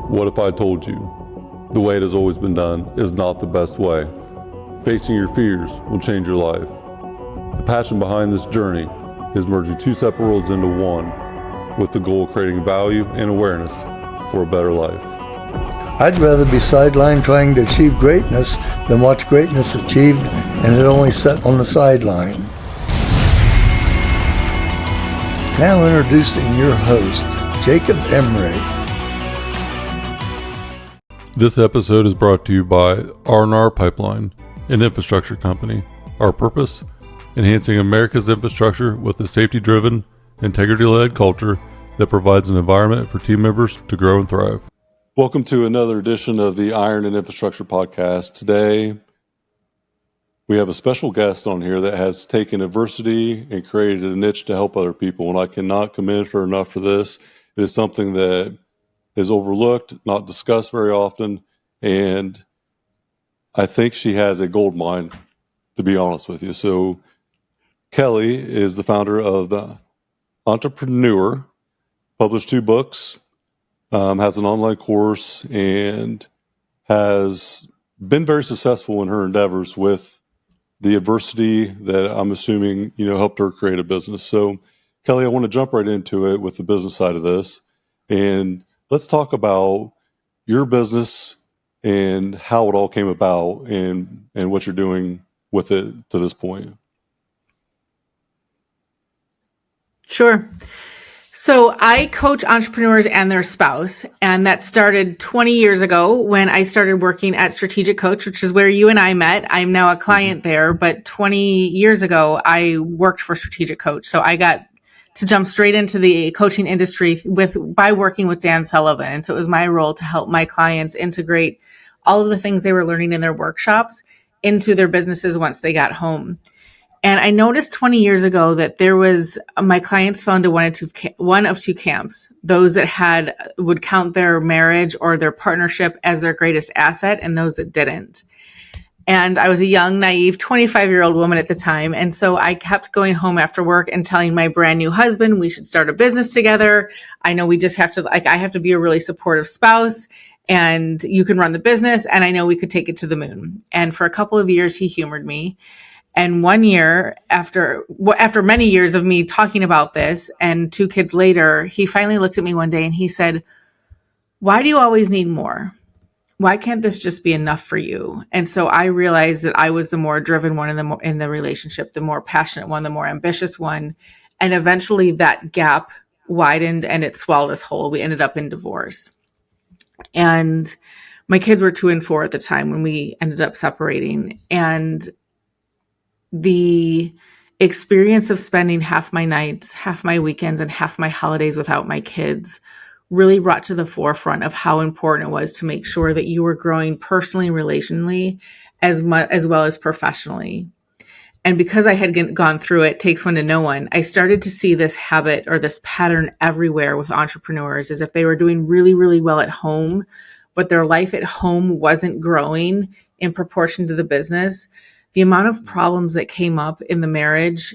What if I told you the way it has always been done is not the best way? Facing your fears will change your life. The passion behind this journey is merging two separate worlds into one with the goal of creating value and awareness for a better life. I'd rather be sidelined trying to achieve greatness than watch greatness achieved and it only set on the sideline. Now introducing your host, Jacob Emery. This episode is brought to you by R&R Pipeline, an infrastructure company. Our purpose? Enhancing America's infrastructure with a safety-driven, integrity-led culture that provides an environment for team members to grow and thrive. Welcome to another edition of the Iron and Infrastructure Podcast. Today, we have a special guest on here that has taken adversity and created a niche to help other people, and I cannot commend her enough for this. It is something that is overlooked, not discussed very often, and I think she has a gold mine, to be honest with you. So Kelly is the founder of the Entrepreneur, published 2 books, has an online course, and has been very successful in her endeavors with the adversity that I'm assuming, helped her create a business. So Kelly, I want to jump right into it with the business side of this. And let's talk about your business and how it all came about and what you're doing with it to this point. Sure. So I coach entrepreneurs and their spouse, and that started 20 years ago when I started working at Strategic Coach, which is where you and I met. I'm now a client there, but 20 years ago, I worked for Strategic Coach. So I got to jump straight into the coaching industry by working with Dan Sullivan. And so it was my role to help my clients integrate all of the things they were learning in their workshops into their businesses once they got home. And I noticed 20 years ago that there was, my clients fell into one of two camps, those that would count their marriage or their partnership as their greatest asset, and those that didn't. And I was a young, naive 25-year-old woman at the time. And so I kept going home after work and telling my brand new husband, we should start a business together. I know we just have to, I have to be a really supportive spouse, and you can run the business. And I know we could take it to the moon. And for a couple of years, he humored me. And 1 year after many years of me talking about this and 2 kids later, he finally looked at me one day and he said, "Why do you always need more? Why can't this just be enough for you?" And so I realized that I was the more driven one in the relationship, the more passionate one, the more ambitious one. And eventually that gap widened and it swallowed us whole. We ended up in divorce. And my kids were 2 and 4 at the time when we ended up separating. And the experience of spending half my nights, half my weekends, and half my holidays without my kids really brought to the forefront of how important it was to make sure that you were growing personally and relationally as well as professionally. And because I had gone through it, takes one to know one, I started to see this habit or this pattern everywhere with entrepreneurs, as if they were doing really, really well at home, but their life at home wasn't growing in proportion to the business. The amount of problems that came up in the marriage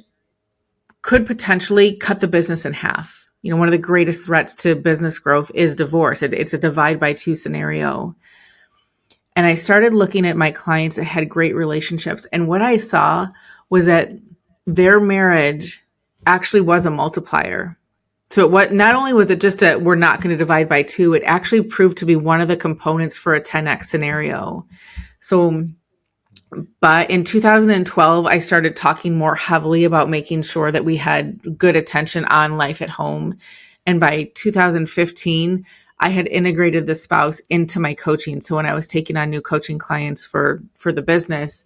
could potentially cut the business in half. One of the greatest threats to business growth is divorce. It's a divide by 2 scenario. And I started looking at my clients that had great relationships. And what I saw was that their marriage actually was a multiplier. So not only was it just we're not going to divide by 2, it actually proved to be one of the components for a 10x scenario. But in 2012, I started talking more heavily about making sure that we had good attention on life at home. And by 2015, I had integrated the spouse into my coaching. So when I was taking on new coaching clients for the business,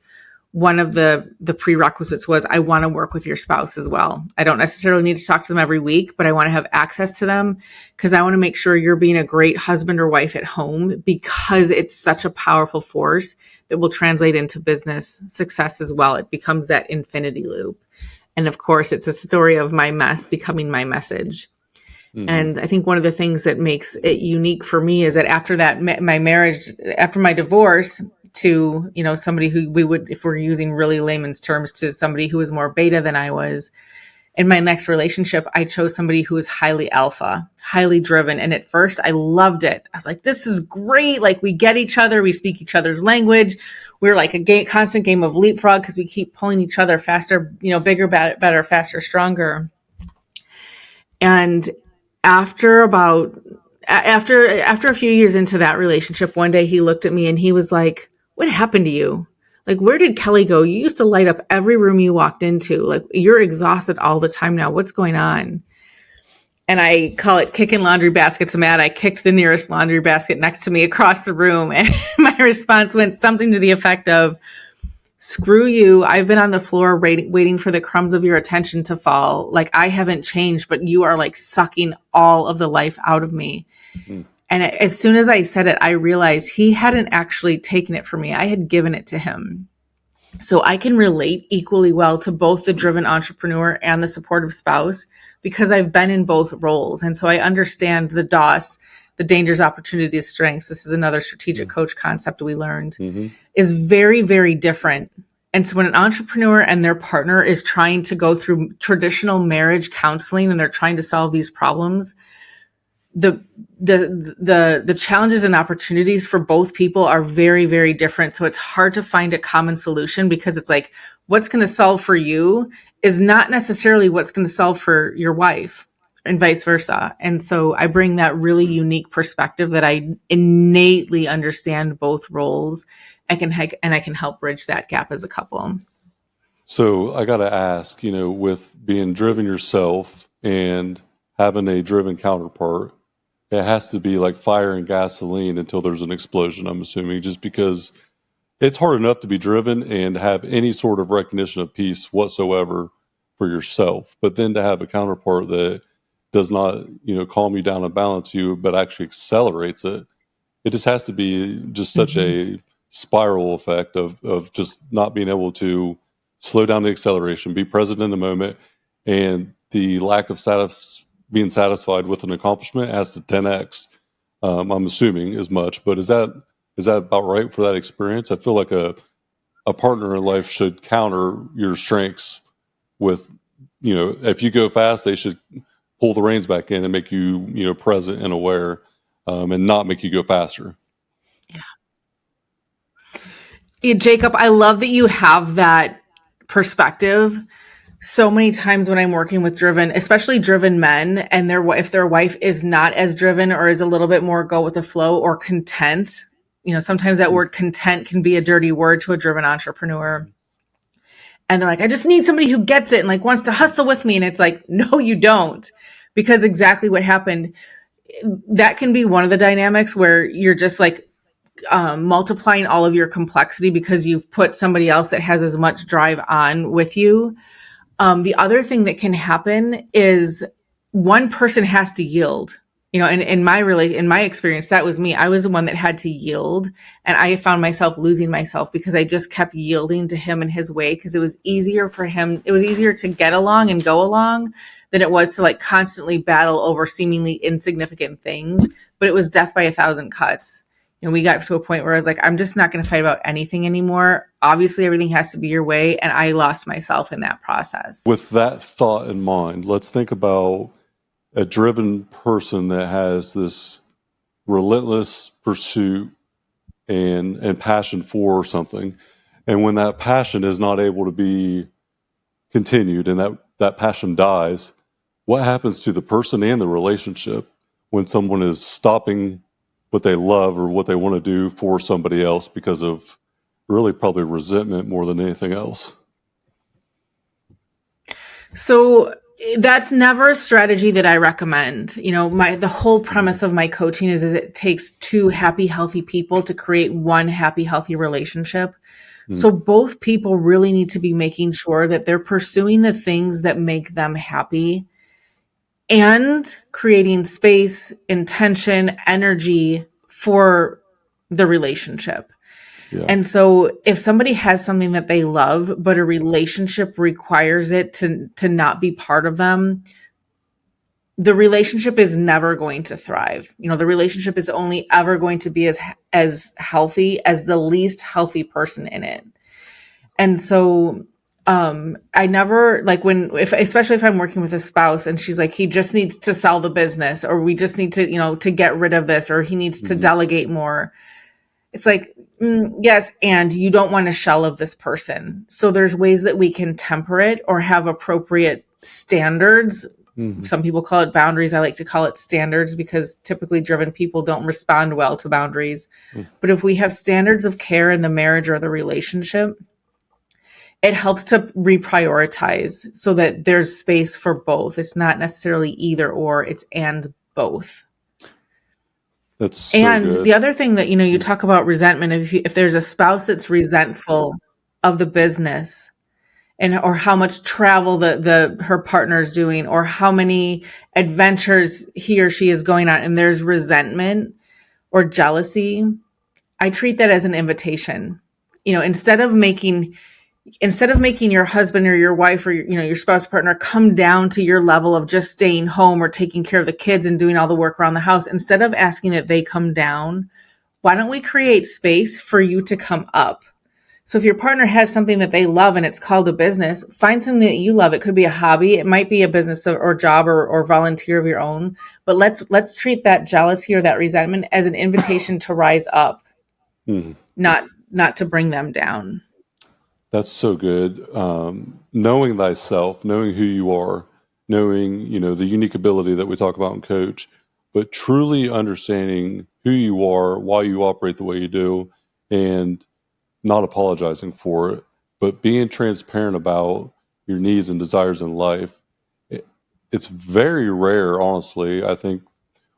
one of the prerequisites was I want to work with your spouse as well. I don't necessarily need to talk to them every week, but I want to have access to them because I want to make sure you're being a great husband or wife at home, because it's such a powerful force that will translate into business success as well. It becomes that infinity loop. And of course, it's a story of my mess becoming my message. Mm-hmm. And I think one of the things that makes it unique for me is that after that, my marriage, after my divorce, to, somebody who we would, if we're using really layman's terms, to somebody who was more beta than I was, in my next relationship, I chose somebody who was highly alpha, highly driven. And at first I loved it. I was like, this is great. Like, we get each other, we speak each other's language. We're like a constant game of leapfrog because we keep pulling each other faster, bigger, better, faster, stronger. And after a few years into that relationship, one day he looked at me and he was like, what happened to you? Like, where did Kelly go? You used to light up every room you walked into. Like, you're exhausted all the time now. What's going on? And I call it kicking laundry baskets mad. I kicked the nearest laundry basket next to me across the room. And my response went something to the effect of, screw you. I've been on the floor waiting for the crumbs of your attention to fall. Like, I haven't changed, but you are like sucking all of the life out of me. Mm-hmm. And as soon as I said it, I realized he hadn't actually taken it from me. I had given it to him. So I can relate equally well to both the driven entrepreneur and the supportive spouse because I've been in both roles. And so I understand the DOS, the dangers, opportunities, strengths. This is another strategic coach concept we learned, is very, very different. And so when an entrepreneur and their partner is trying to go through traditional marriage counseling and they're trying to solve these problems, the challenges and opportunities for both people are very, very different. So it's hard to find a common solution because it's like, what's going to solve for you is not necessarily what's going to solve for your wife, and vice versa. And so I bring that really unique perspective that I innately understand both roles. I can help bridge that gap as a couple. So I got to ask, with being driven yourself and having a driven counterpart, it has to be like fire and gasoline until there's an explosion, I'm assuming, just because it's hard enough to be driven and have any sort of recognition of peace whatsoever for yourself. But then to have a counterpart that does not, calm you down and balance you, but actually accelerates it, it just has to be just such a spiral effect of just not being able to slow down the acceleration, be present in the moment, and the lack of being satisfied with an accomplishment has to 10x. I'm assuming as much, but is that about right for that experience? I feel like a partner in life should counter your strengths with, if you go fast, they should pull the reins back in and make you, present and aware, and not make you go faster. Yeah, Jacob, I love that you have that perspective. So many times when I'm working with driven, especially driven men, and if their wife is not as driven or is a little bit more go with the flow or content, sometimes that word content can be a dirty word to a driven entrepreneur. And they're like, I just need somebody who gets it and like wants to hustle with me. And it's like, no, you don't, because exactly what happened, that can be one of the dynamics where you're just like multiplying all of your complexity because you've put somebody else that has as much drive on with you. The other thing that can happen is one person has to yield, and in my experience, that was me. I was the one that had to yield, and I found myself losing myself because I just kept yielding to him and his way because it was easier for him. It was easier to get along and go along than it was to like constantly battle over seemingly insignificant things, but it was death by 1,000 cuts. We got to a point where I was like, I'm just not going to fight about anything anymore. Obviously, everything has to be your way. And I lost myself in that process. With that thought in mind, let's think about a driven person that has this relentless pursuit and passion for something. And when that passion is not able to be continued and that passion dies, what happens to the person and the relationship when someone is stopping what they love or what they want to do for somebody else because of really probably resentment more than anything else? So that's never a strategy that I recommend. The whole premise of my coaching is it takes two happy, healthy people to create one happy, healthy relationship. So both people really need to be making sure that they're pursuing the things that make them happy and creating space, intention, energy for the relationship. Yeah. And so if somebody has something that they love, but a relationship requires it to not be part of them, the relationship is never going to thrive. The relationship is only ever going to be as healthy as the least healthy person in it. And so I never like especially if I'm working with a spouse and she's like, he just needs to sell the business, or we just need to, to get rid of this, or he needs to delegate more. It's like, yes, and you don't want a shell of this person. So there's ways that we can temper it or have appropriate standards. Some people call it boundaries. I like to call it standards because typically driven people don't respond well to boundaries. But if we have standards of care in the marriage or the relationship, it helps to reprioritize so that there's space for both. It's not necessarily either or, it's and both. That's so And good. the other thing that, you talk about resentment, if there's a spouse that's resentful of the business or how much travel her partner's doing, or how many adventures he or she is going on, and there's resentment or jealousy, I treat that as an invitation. Instead of making your husband or your wife or your spouse partner come down to your level of just staying home or taking care of the kids and doing all the work around the house, instead of asking that they come down, why don't we create space for you to come up? So if your partner has something that they love and it's called a business, find something that you love. It could be a hobby. It might be a business or job or volunteer of your own. But let's treat that jealousy or that resentment as an invitation to rise up, not to bring them down. That's so good. Knowing thyself, knowing who you are, knowing, the unique ability that we talk about in Coach, but truly understanding who you are, why you operate the way you do, and not apologizing for it, but being transparent about your needs and desires in life. It's very rare, honestly. I think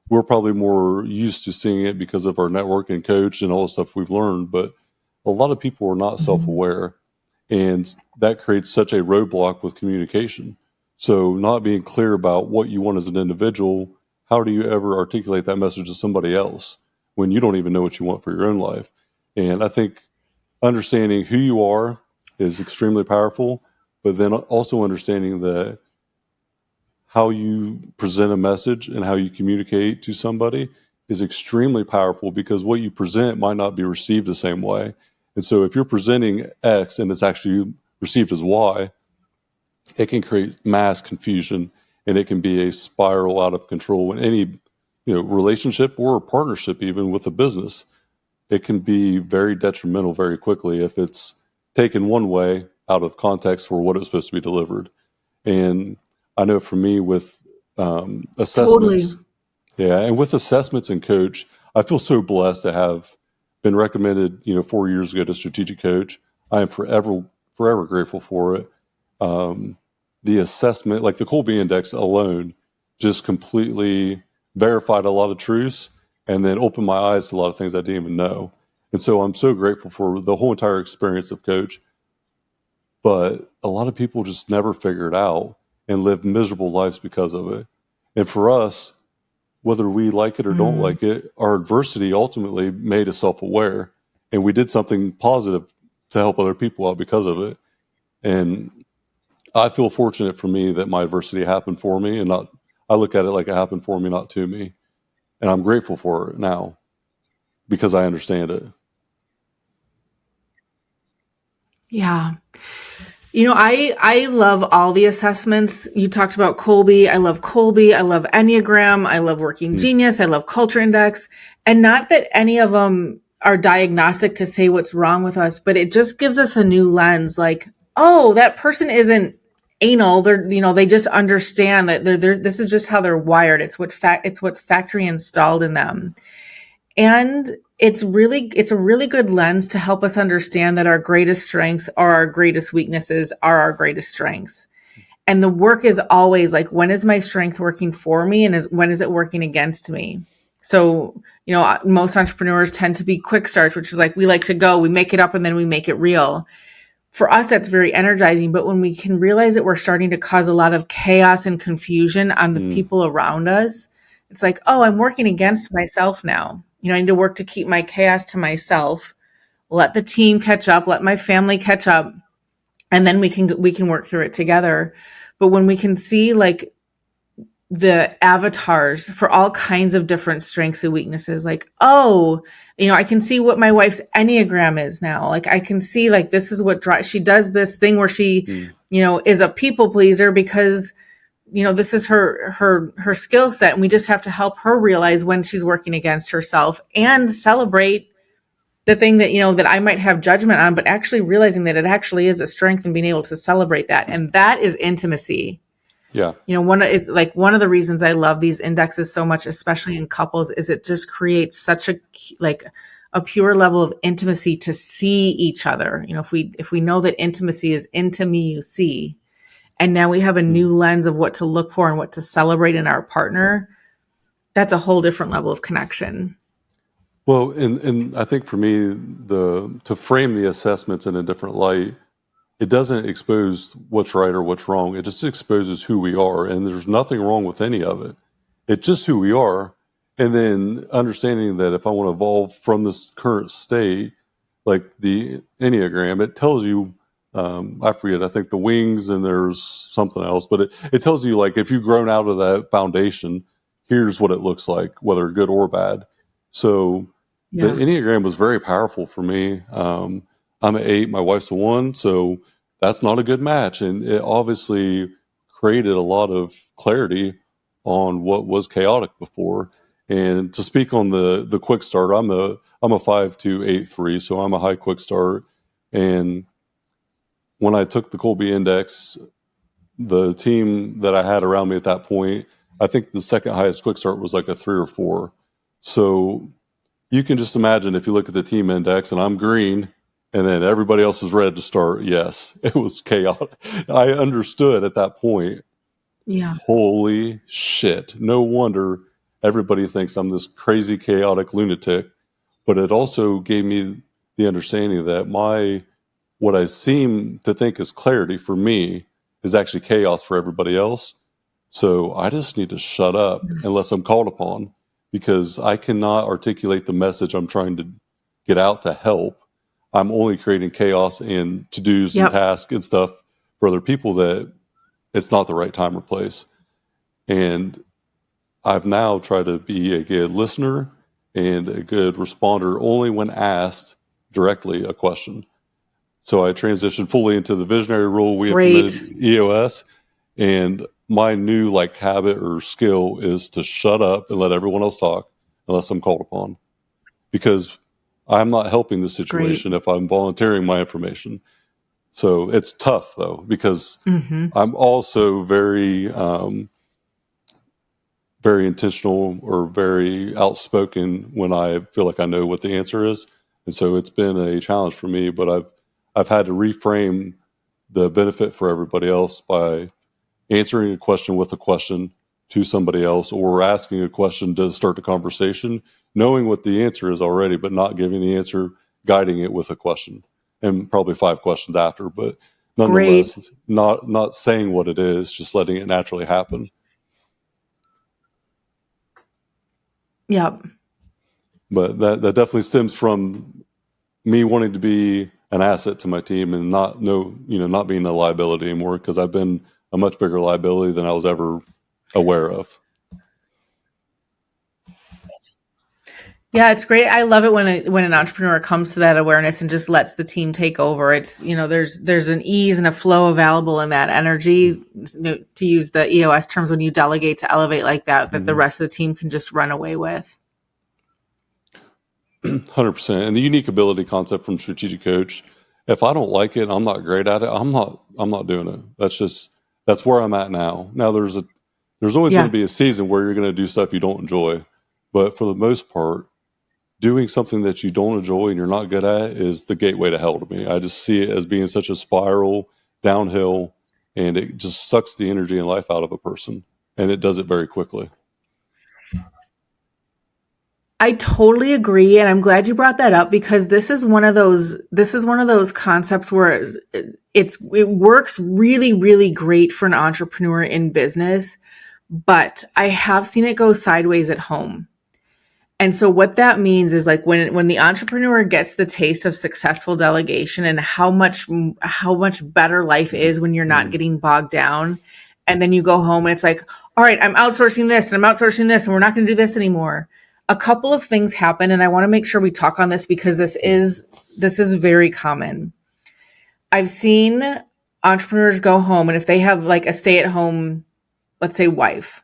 we're probably more used to seeing it because of our network and Coach and all the stuff we've learned, but a lot of people are not self-aware. And that creates such a roadblock with communication. So not being clear about what you want as an individual, how do you ever articulate that message to somebody else when you don't even know what you want for your own life? And I think understanding who you are is extremely powerful, but then also understanding that how you present a message and how you communicate to somebody is extremely powerful, because what you present might not be received the same way. And so if you're presenting X and it's actually received as Y, it can create mass confusion, and it can be a spiral out of control in any relationship or a partnership, even with a business. It can be very detrimental very quickly if it's taken one way out of context for what it was supposed to be delivered. And I know for me with assessments, and with assessments and Coach, I feel so blessed to have been recommended, 4 years ago to Strategic Coach. I am forever grateful for it. The assessment, like the Colby Index alone, just completely verified a lot of truths and then opened my eyes to a lot of things I didn't even know. And so I'm so grateful for the whole entire experience of Coach. But a lot of people just never figure it out and live miserable lives because of it. And for us, whether we like it or don't like it, our adversity ultimately made us self-aware, and we did something positive to help other people out because of it. And I feel fortunate for me that my adversity happened for me, and I look at it like it happened for me, not to me. And I'm grateful for it now because I understand it. Yeah. I love all the assessments. You talked about Colby. I love Colby. I love Enneagram. I love Working Genius. I love Culture Index. And not that any of them are diagnostic to say what's wrong with us, but it just gives us a new lens. Like, oh, that person isn't anal. They just understand that this is just how they're wired. It's what's factory installed in them. And it's a really good lens to help us understand that our greatest strengths are our greatest weaknesses are our greatest strengths. And the work is always like, when is my strength working for me, and when is it working against me? So, most entrepreneurs tend to be quick starts, which is like, we like to go, we make it up, and then we make it real. For us, that's very energizing. But when we can realize that we're starting to cause a lot of chaos and confusion on the people around us, it's like, oh, I'm working against myself now. I need to work to keep my chaos to myself, let the team catch up, let my family catch up, and then we can work through it together. But when we can see, like, the avatars for all kinds of different strengths and weaknesses. Like, oh, I can see what my wife's Enneagram is now. Like, I can see, like, this is what she does this thing where she, is a people pleaser because, this is her skill set. And we just have to help her realize when she's working against herself and celebrate the thing that, that I might have judgment on, but actually realizing that it actually is a strength and being able to celebrate that. And that is intimacy. Yeah. One of the reasons I love these indexes so much, especially in couples, is it just creates such a pure level of intimacy to see each other. If we know that intimacy is into me, you see, and now we have a new lens of what to look for and what to celebrate in our partner, that's a whole different level of connection. Well, and I think for me, to frame the assessments in a different light, it doesn't expose what's right or what's wrong. It just exposes who we are, and there's nothing wrong with any of it. It's just who we are. And then understanding that if I want to evolve from this current state, like the Enneagram, it tells you, I forget, I think the wings and there's something else, but it tells you, like, if you've grown out of that foundation, here's what it looks like, whether good or bad. So the Enneagram was very powerful for me. I'm an 8, my wife's a 1, so that's not a good match. And it obviously created a lot of clarity on what was chaotic before. And to speak on the quick start, I'm a 5-2-8-3, so I'm a high quick start. And when I took the Colby Index, the team that I had around me at that point, I think the second highest quick start was like a 3 or 4. So you can just imagine if you look at the team index and I'm green and then everybody else is red to start. Yes, it was chaotic. I understood at that point. Yeah. Holy shit. No wonder everybody thinks I'm this crazy, chaotic lunatic. But it also gave me the understanding that what I seem to think is clarity for me is actually chaos for everybody else. So I just need to shut up unless I'm called upon, because I cannot articulate the message I'm trying to get out to help. I'm only creating chaos and to-dos and tasks and stuff for other people that it's not the right time or place. And I've now tried to be a good listener and a good responder only when asked directly a question. So I transitioned fully into the visionary role. We implemented EOS, and my new habit or skill is to shut up and let everyone else talk unless I'm called upon, because I'm not helping the situation if I'm volunteering my information. So it's tough though, because I'm also very, very intentional or very outspoken when I feel like I know what the answer is. And so it's been a challenge for me, but I've had to reframe the benefit for everybody else by answering a question with a question to somebody else, or asking a question to start the conversation, knowing what the answer is already, but not giving the answer, guiding it with a question, and probably 5 questions after. But nonetheless, not saying what it is, just letting it naturally happen. Yep. But that definitely stems from me wanting to be an asset to my team and not being a liability anymore, because I've been a much bigger liability than I was ever aware of. Yeah, it's great. I love it when an entrepreneur comes to that awareness and just lets the team take over. It's, there's an ease and a flow available in that energy, to use the EOS terms, when you delegate to elevate like that the rest of the team can just run away with. 100%. And the unique ability concept from Strategic Coach, if I don't like it and I'm not great at it, I'm not doing it. That's where I'm at now. Now there's always going to be a season where you're going to do stuff you don't enjoy, but for the most part, doing something that you don't enjoy and you're not good at is the gateway to hell to me. I just see it as being such a spiral downhill, and it just sucks the energy and life out of a person, and it does it very quickly. I totally agree, and I'm glad you brought that up, because this is one of those concepts where it works really, really great for an entrepreneur in business, but I have seen it go sideways at home. And so what that means is, like, when the entrepreneur gets the taste of successful delegation and how much better life is when you're not getting bogged down, And then you go home and it's like, all right, I'm outsourcing this and I'm outsourcing this and we're not going to do this anymore. A couple of things happen, and I want to make sure we talk on this because this is very common. I've seen entrepreneurs go home, and if they have like a stay-at-home, let's say, wife,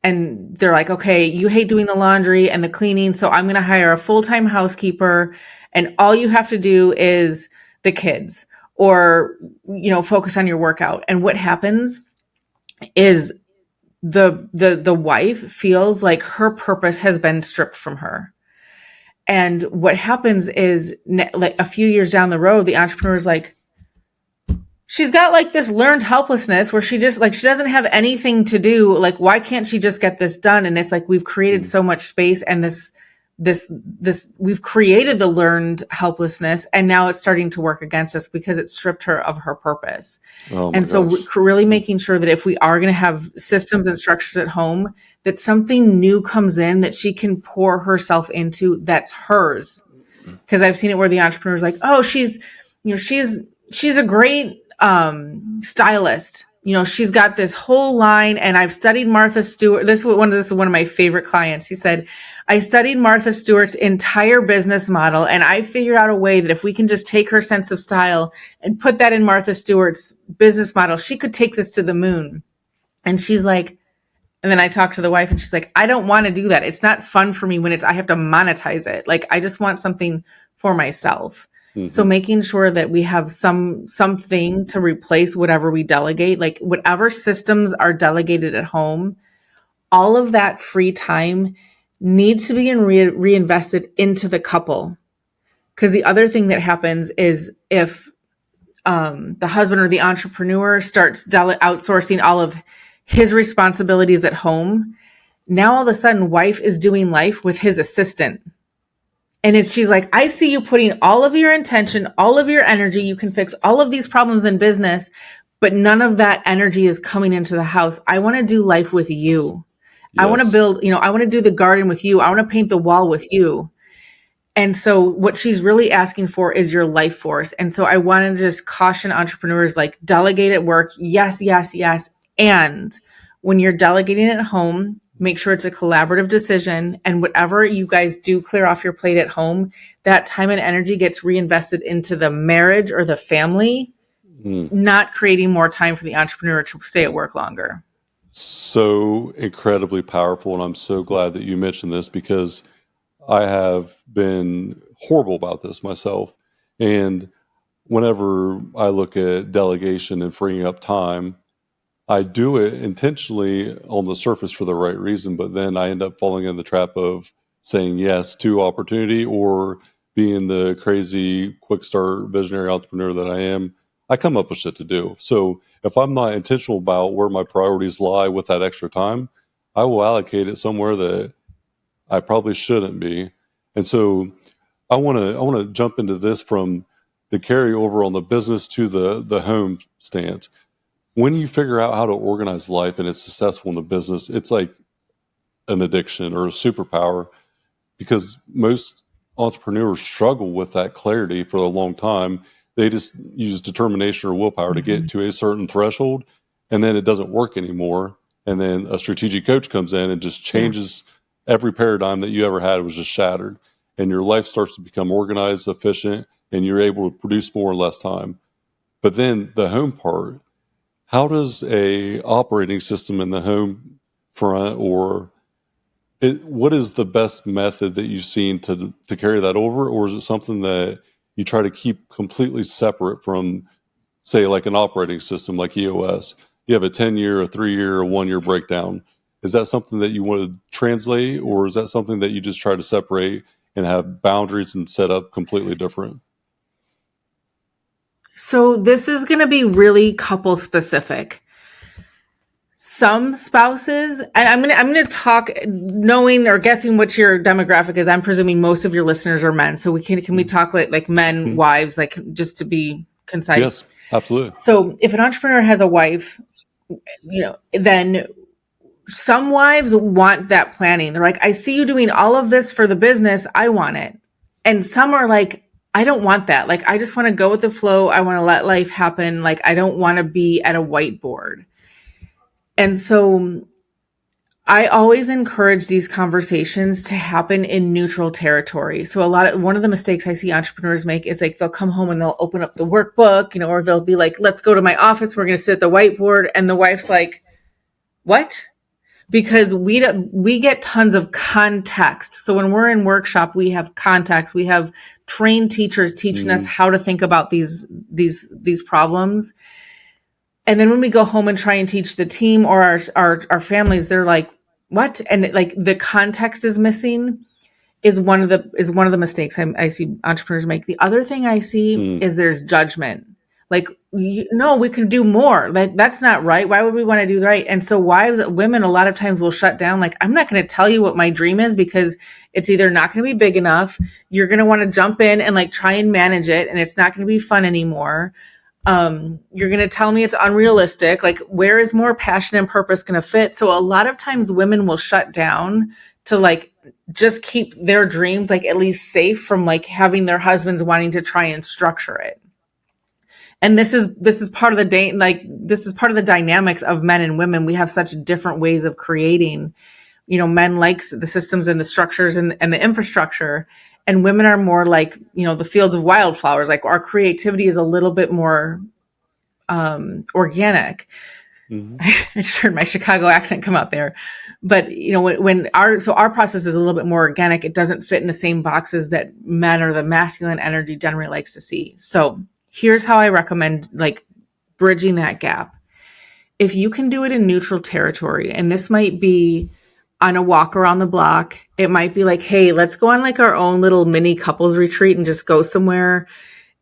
and they're like, okay, you hate doing the laundry and the cleaning, so I'm going to hire a full-time housekeeper, and all you have to do is the kids, or focus on your workout. And what happens is the wife feels like her purpose has been stripped from her. And what happens is, like a few years down the road, the entrepreneur is like, she's got like this learned helplessness where she just like, she doesn't have anything to do. Like, why can't she just get this done? And it's like, we've created so much space, and this we've created the learned helplessness, and now it's starting to work against us because it stripped her of her purpose. And so we're really making sure that if we are going to have systems and structures at home, that something new comes in that she can pour herself into, that's hers. Because I've seen it where the entrepreneur is like, oh, she's a great stylist. She's got this whole line, and I've studied Martha Stewart. This is one of my favorite clients. He said, I studied Martha Stewart's entire business model, and I figured out a way that if we can just take her sense of style and put that in Martha Stewart's business model, she could take this to the moon. And she's like, and then I talked to the wife, and she's like, I don't want to do that. It's not fun for me when I have to monetize it. Like, I just want something for myself. So making sure that we have something to replace whatever we delegate, like whatever systems are delegated at home, all of that free time needs to be reinvested into the couple. Because the other thing that happens is if the husband or the entrepreneur starts outsourcing all of his responsibilities at home, now all of a sudden wife is doing life with his assistant. And she's like, I see you putting all of your intention, all of your energy. You can fix all of these problems in business, but none of that energy is coming into the house. I want to do life with you. Yes. I want to build, I want to do the garden with you. I want to paint the wall with you. And so what she's really asking for is your life force. And so I want to just caution entrepreneurs, like, delegate at work. Yes, yes, yes. And when you're delegating at home, make sure it's a collaborative decision, and whatever you guys do clear off your plate at home, that time and energy gets reinvested into the marriage or the family, not creating more time for the entrepreneur to stay at work longer. So incredibly powerful. And I'm so glad that you mentioned this, because I have been horrible about this myself. And whenever I look at delegation and freeing up time, I do it intentionally on the surface for the right reason, but then I end up falling in the trap of saying yes to opportunity, or being the crazy quick start visionary entrepreneur that I am. I come up with shit to do. So if I'm not intentional about where my priorities lie with that extra time, I will allocate it somewhere that I probably shouldn't be. And so I want to jump into this from the carryover on the business to the home stance. When you figure out how to organize life and it's successful in the business, it's like an addiction or a superpower, because most entrepreneurs struggle with that clarity for a long time. They just use determination or willpower to get to a certain threshold, and then it doesn't work anymore. And then a strategic coach comes in and just changes every paradigm that you ever had. Was just shattered, and your life starts to become organized, efficient, and you're able to produce more in less time. But then the home part, how does a operating system in the home front, what is the best method that you've seen to carry that over? Or is it something that you try to keep completely separate from, say, like an operating system like EOS? You have a 10-year, a 3-year, a 1-year breakdown. Is that something that you want to translate, or is that something that you just try to separate and have boundaries and set up completely different? So this is going to be really couple specific. Some spouses, and I'm going to talk knowing or guessing what your demographic is. I'm presuming most of your listeners are men. So can we talk like men, wives, like, just to be concise? Yes, absolutely. So if an entrepreneur has a wife, then some wives want that planning. They're like, I see you doing all of this for the business. I want it. And some are like, I don't want that. Like, I just want to go with the flow. I want to let life happen. Like, I don't want to be at a whiteboard. And so I always encourage these conversations to happen in neutral territory. So one of the mistakes I see entrepreneurs make is like they'll come home and they'll open up the workbook, or they'll be like, let's go to my office. We're going to sit at the whiteboard. And the wife's like, what? Because we get tons of context. So when we're in workshop, we have context. We have trained teachers teaching us how to think about these problems. And then when we go home and try and teach the team or our families, they're like, what? And like the context is missing is one of the mistakes I see entrepreneurs make. The other thing I see is there's judgment. Like, no, we could do more. Like, that's not right. Why would we want to do right? And so women, a lot of times will shut down. Like, I'm not going to tell you what my dream is because it's either not going to be big enough. You're going to want to jump in and like try and manage it. And it's not going to be fun anymore. You're going to tell me it's unrealistic. Like, where is more passion and purpose going to fit? So a lot of times women will shut down to like just keep their dreams like at least safe from like having their husbands wanting to try and structure it. And this is part of this is part of the dynamics of men and women. We have such different ways of creating. Men like the systems and the structures and the infrastructure, and women are more like, the fields of wildflowers. Like our creativity is a little bit more organic. I just heard my Chicago accent come out there. But, when our process is a little bit more organic, it doesn't fit in the same boxes that men or the masculine energy generally likes to see. So here's how I recommend like bridging that gap. If you can do it in neutral territory, and this might be on a walk around the block, it might be like, hey, let's go on like our own little mini couples retreat and just go somewhere.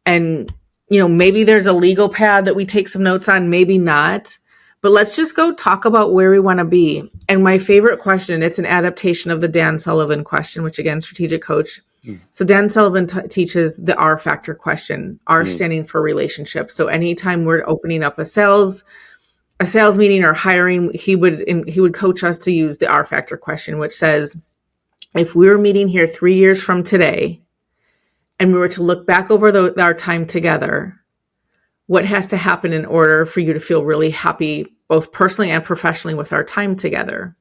And, maybe there's a legal pad that we take some notes on, maybe not. But let's just go talk about where we want to be. And my favorite question, it's an adaptation of the Dan Sullivan question, which again, strategic coach. So Dan Sullivan teaches the R factor question, R standing for relationship. So anytime we're opening up a sales meeting or hiring, he would coach us to use the R factor question, which says, if we were meeting here 3 years from today and we were to look back over our time together, what has to happen in order for you to feel really happy, both personally and professionally, with our time together?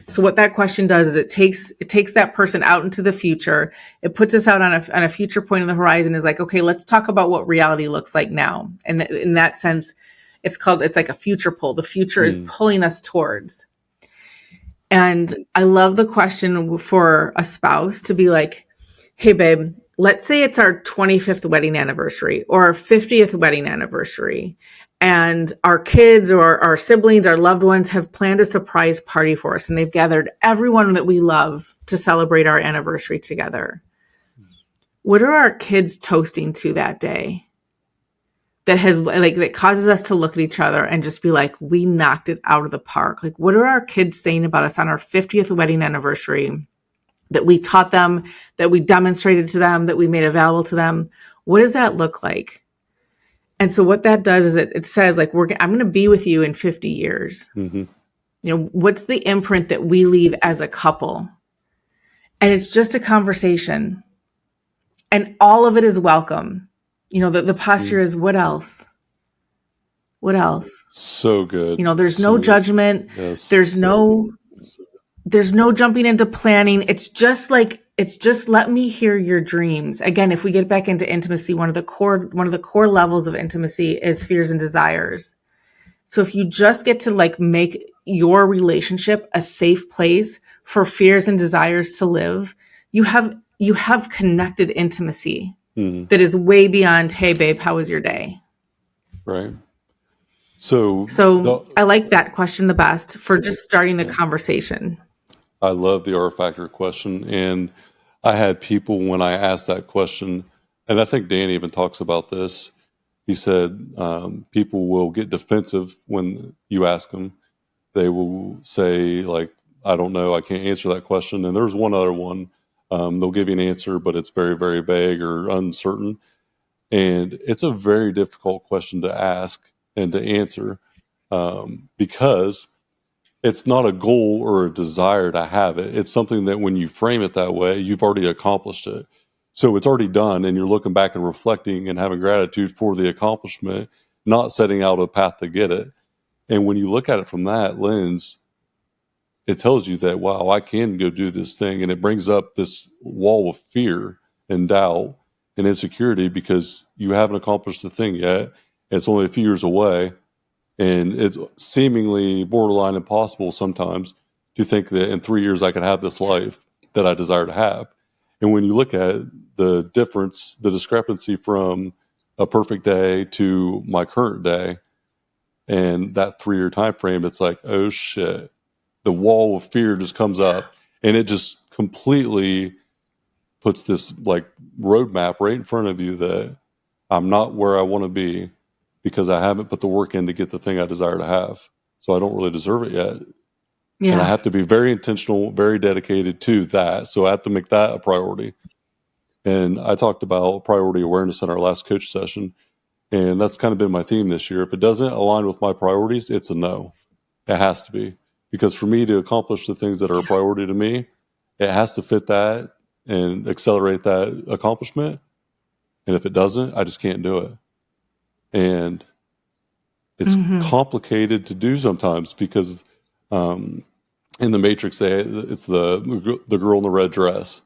So what that question does is it takes that person out into the future. It puts us out on a future point on the horizon, is like, okay, let's talk about what reality looks like now. And in that sense, it's like a future pull. The future is pulling us towards. And I love the question for a spouse to be like, hey, babe, let's say it's our 25th wedding anniversary or our 50th wedding anniversary, and our kids or our siblings, our loved ones have planned a surprise party for us, and they've gathered everyone that we love to celebrate our anniversary together. What are our kids toasting to that day that causes us to look at each other and just be like, we knocked it out of the park? Like, what are our kids saying about us on our 50th wedding anniversary that we taught them, that we demonstrated to them, that we made available to them? What does that look like? And so what that does is it says, like, I'm going to be with you in 50 years. What's the imprint that we leave as a couple? And it's just a conversation. And all of it is welcome. The posture is, what else? What else? So good. There's no judgment. Yes. There's no jumping into planning. It's just let me hear your dreams. Again, if we get back into intimacy, one of the core levels of intimacy is fears and desires. So if you just get to like make your relationship a safe place for fears and desires to live, you have connected intimacy that is way beyond, hey babe, how was your day? Right. So I like that question the best for just starting the conversation. I love the R factor question. And I had people, when I asked that question, and I think Dan even talks about this, he said people will get defensive when you ask them. They will say, like, I don't know, I can't answer that question. And there's one other one. They'll give you an answer, but it's very, very vague or uncertain. And it's a very difficult question to ask and to answer because it's not a goal or a desire to have it. It's something that when you frame it that way, you've already accomplished it. So it's already done, and you're looking back and reflecting and having gratitude for the accomplishment, not setting out a path to get it. And when you look at it from that lens, it tells you that, wow, I can go do this thing. And it brings up this wall of fear and doubt and insecurity because you haven't accomplished the thing yet. It's only a few years away. And it's seemingly borderline impossible sometimes to think that in 3 years I could have this life that I desire to have. And when you look at the difference, the discrepancy from a perfect day to my current day and that 3 year time frame, it's like, oh shit, the wall of fear just comes up and it just completely puts this like roadmap right in front of you that I'm not where I want to be because I haven't put the work in to get the thing I desire to have. So I don't really deserve it yet. And I have to be very intentional, very dedicated to that. So I have to make that a priority. And I talked about priority awareness in our last coach session. And that's kind of been my theme this year. If it doesn't align with my priorities, it's a no. It has to be. Because for me to accomplish the things that are a priority to me, it has to fit that and accelerate that accomplishment. And if it doesn't, I just can't do it. And it's complicated to do sometimes because in the Matrix, it's the girl in the red dress.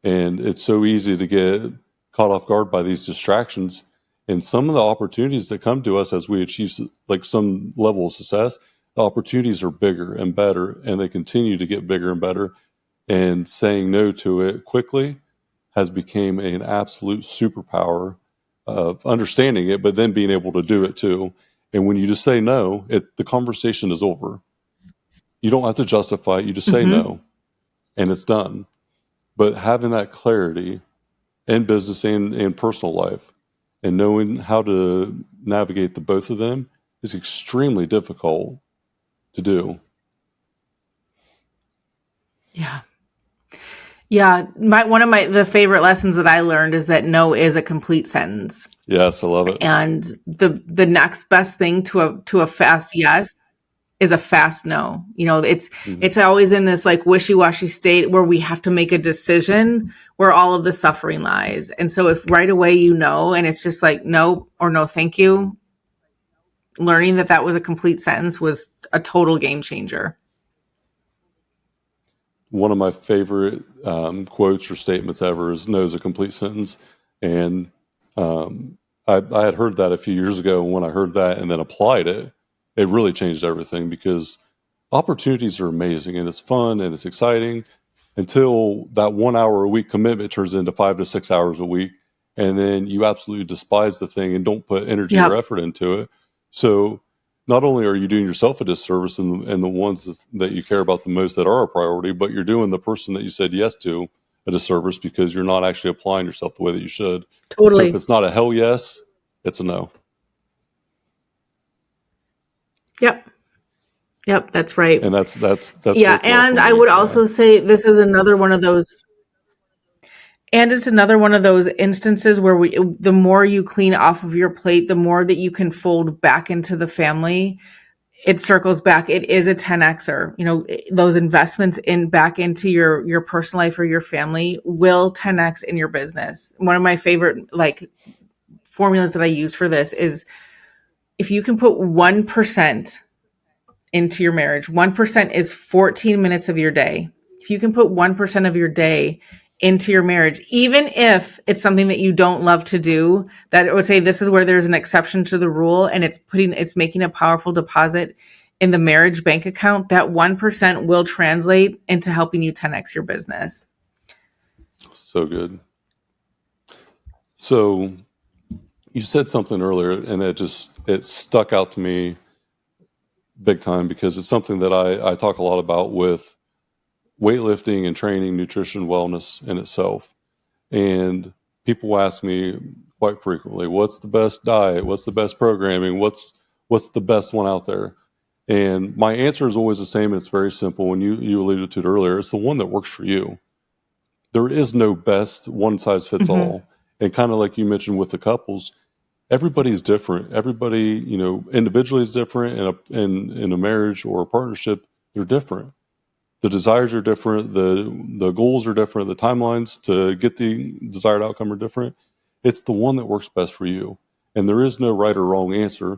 And it's so easy to get caught off guard by these distractions. And some of the opportunities that come to us as we achieve like some level of success, the opportunities are bigger and better, and they continue to get bigger and better. And saying no to it quickly has become an absolute superpower of understanding it, but then being able to do it too. And when you just say no, the conversation is over. You don't have to justify it. You just say no, and it's done. But having that clarity in business and personal life and knowing how to navigate the both of them is extremely difficult to do. Yeah. One of the favorite lessons that I learned is that no is a complete sentence. Yes, I love it. And the next best thing to a fast yes is a fast no. You know, it's always in this like wishy-washy state where we have to make a decision where all of the suffering lies. And so if right away you know, and it's just like no or no thank you, learning that was a complete sentence was a total game changer. One of my favorite quotes or statements ever is no is a complete sentence. And I had heard that a few years ago. And when I heard that and then applied it, it really changed everything because opportunities are amazing and it's fun and it's exciting until that 1 hour a week commitment turns into 5 to 6 hours a week. And then you absolutely despise the thing and don't put energy or effort into it. So not only are you doing yourself a disservice and the ones that you care about the most that are a priority, but you're doing the person that you said yes to a disservice because you're not actually applying yourself the way that you should. Totally. So if it's not a hell yes, it's a no. Yep, that's right. And that's yeah. And I would also say this is another one of those. And it's another one of those instances where the more you clean off of your plate, the more that you can fold back into the family. It circles back. It is a 10Xer. You know, those investments back into your personal life or your family will 10X in your business. One of my favorite like formulas that I use for this is if you can put 1% into your marriage, 1% is 14 minutes of your day. If you can put 1% of your day into your marriage, even if it's something that you don't love to do, that I would say this is where there's an exception to the rule and it's making a powerful deposit in the marriage bank account, that 1% will translate into helping you 10X your business. So good. So you said something earlier and it stuck out to me big time because it's something that I talk a lot about with weightlifting and training, nutrition, wellness in itself. And people ask me quite frequently, what's the best diet? What's the best programming? What's the best one out there? And my answer is always the same. It's very simple. And you alluded to it earlier. It's the one that works for you. There is no best one size fits all. And kind of like you mentioned with the couples, everybody's different. Everybody, individually is different. In a marriage or a partnership, they're different. The desires are different. The goals are different. The timelines to get the desired outcome are different. It's the one that works best for you. And there is no right or wrong answer.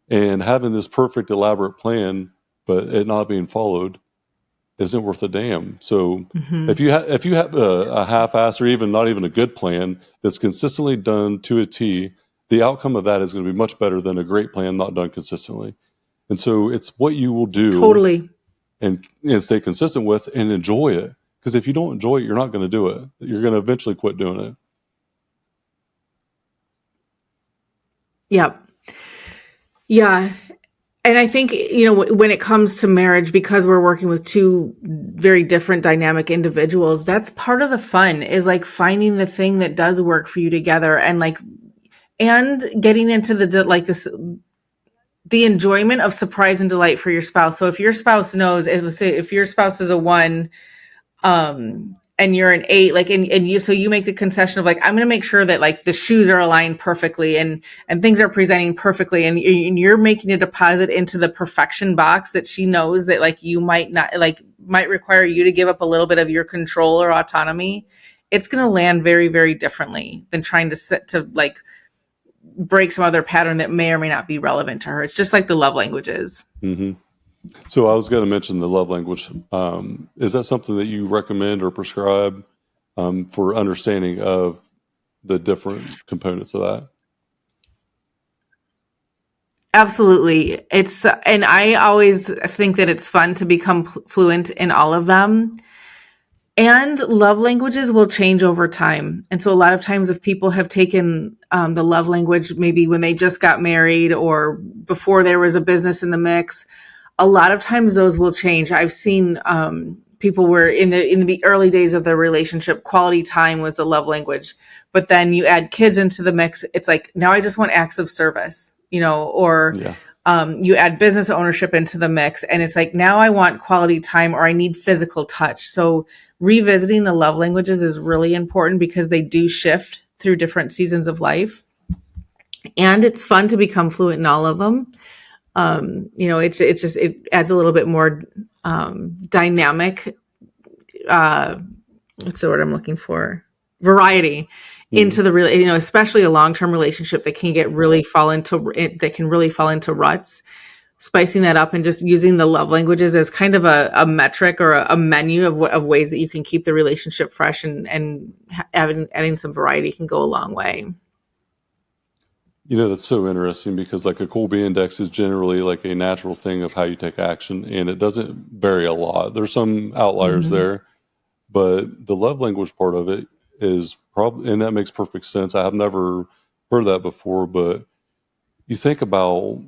And having this perfect, elaborate plan, but it not being followed, isn't worth a damn. So if you have a half-ass or even not even a good plan that's consistently done to a T, the outcome of that is going to be much better than a great plan not done consistently. And so it's what you will do Totally. and stay consistent with and enjoy it. Because if you don't enjoy it, you're not going to do it. You're going to eventually quit doing it. Yep. Yeah. And I think, when it comes to marriage, because we're working with two very different dynamic individuals, that's part of the fun, is like finding the thing that does work for you together, and getting into the enjoyment of surprise and delight for your spouse. So if your spouse knows, let's say if your spouse is a 1, and you're an 8, so you make the concession of like, I'm going to make sure that like the shoes are aligned perfectly and things are presenting perfectly. And you're making a deposit into the perfection box that she knows that like you might require you to give up a little bit of your control or autonomy. It's going to land very, very differently than trying to break some other pattern that may or may not be relevant to her. It's just like the love languages. Mm-hmm. So I was going to mention the love language. Is that something that you recommend or prescribe for understanding of the different components of that? Absolutely. And I always think that it's fun to become fluent in all of them. And love languages will change over time. And so a lot of times if people have taken the love language, maybe when they just got married or before there was a business in the mix, a lot of times those will change. I've seen people where in the early days of their relationship, quality time was the love language. But then you add kids into the mix. It's like, now I just want acts of service, or you add business ownership into the mix. And it's like, now I want quality time, or I need physical touch. So revisiting the love languages is really important because they do shift through different seasons of life. And it's fun to become fluent in all of them. It adds a little bit more dynamic, what's the word I'm looking for? Variety into the real, especially a long-term relationship that can really fall into ruts. Spicing that up and just using the love languages as kind of a metric or a menu of ways that you can keep the relationship fresh, and adding some variety can go a long way. That's so interesting because like a Colby index is generally like a natural thing of how you take action, and it doesn't vary a lot. There's some outliers there, but the love language part of it is probably, and that makes perfect sense. I have never heard that before, but you think about,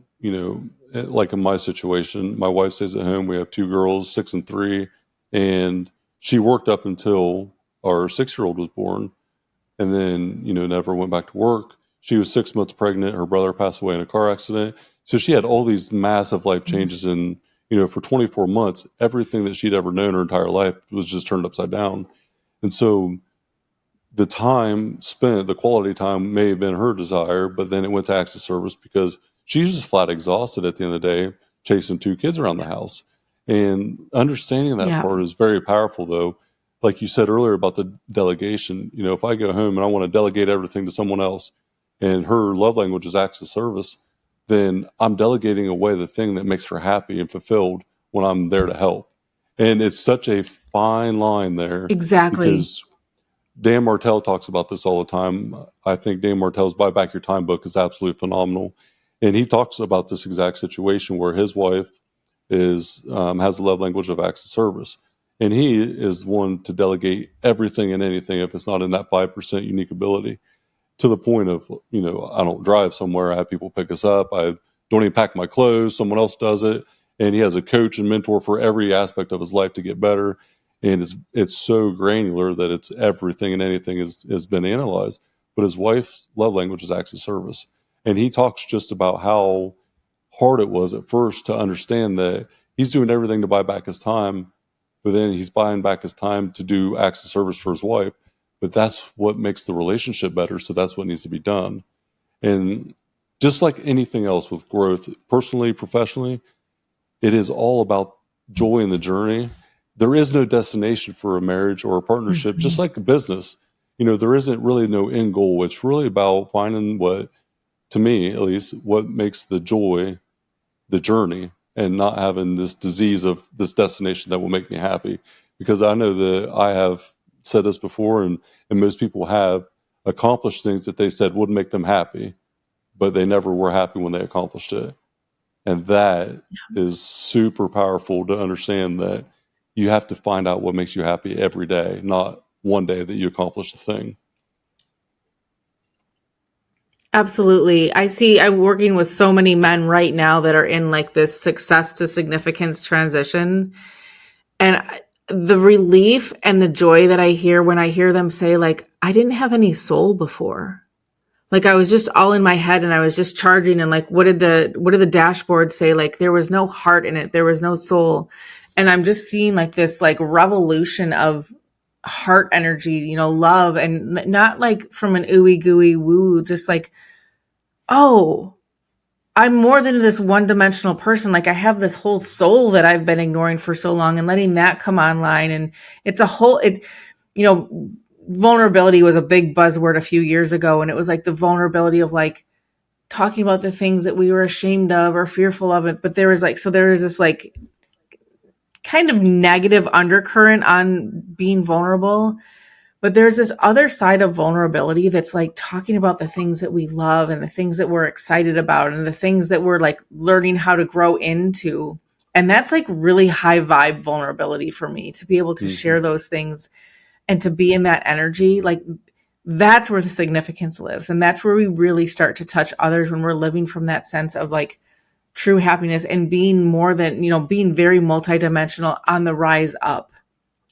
like in my situation, my wife stays at home. We have 2 girls, 6 and 3, and she worked up until our 6-year-old was born, and then, never went back to work. She was 6 months pregnant. Her brother passed away in a car accident. So she had all these massive life changes. And, for 24 months, everything that she'd ever known her entire life was just turned upside down. And so the time spent, the quality time may have been her desire, but then it went to acts of service because she's just flat exhausted at the end of the day, chasing 2 kids around the house. And understanding that part is very powerful, though. Like you said earlier about the delegation, if I go home and I want to delegate everything to someone else, and her love language is acts of service, then I'm delegating away the thing that makes her happy and fulfilled when I'm there to help. And it's such a fine line there. Exactly. Because Dan Martell talks about this all the time. I think Dan Martell's Buy Back Your Time book is absolutely phenomenal. And he talks about this exact situation where his wife has the love language of acts of service. And he is one to delegate everything and anything if it's not in that 5% unique ability. To the point of, I don't drive somewhere. I have people pick us up. I don't even pack my clothes. Someone else does it. And he has a coach and mentor for every aspect of his life to get better. And it's so granular that it's everything and anything has been analyzed. But his wife's love language is acts of service. And he talks just about how hard it was at first to understand that he's doing everything to buy back his time, but then he's buying back his time to do acts of service for his wife. But that's what makes the relationship better. So that's what needs to be done. And just like anything else with growth, personally, professionally, it is all about joy in the journey. There is no destination for a marriage or a partnership, just like a business. There isn't really no end goal. It's really about finding what, to me at least, what makes the joy the journey and not having this disease of this destination that will make me happy. Because I know that I have said this before, and most people have accomplished things that they said would make them happy, but they never were happy when they accomplished it. And that is super powerful to understand that you have to find out what makes you happy every day, not one day that you accomplish the thing. Absolutely. I'm working with so many men right now that are in like this success to significance transition. And the relief and the joy that I hear when I hear them say, like, I didn't have any soul before. Like I was just all in my head and I was just charging, and like, what did the dashboard say? Like there was no heart in it. There was no soul. And I'm just seeing like this like revolution of heart energy, love, and not like from an ooey gooey woo, just like, oh, I'm more than this one-dimensional person. Like I have this whole soul that I've been ignoring for so long, and letting that come online. And it's a whole, vulnerability was a big buzzword a few years ago. And it was like the vulnerability of like talking about the things that we were ashamed of or fearful of it. But there was this like kind of negative undercurrent on being vulnerable. But there's this other side of vulnerability that's like talking about the things that we love and the things that we're excited about and the things that we're like learning how to grow into. And that's like really high vibe vulnerability for me, to be able to share those things and to be in that energy. Like that's where the significance lives. And that's where we really start to touch others, when we're living from that sense of like true happiness and being more than, being very multidimensional on the rise up.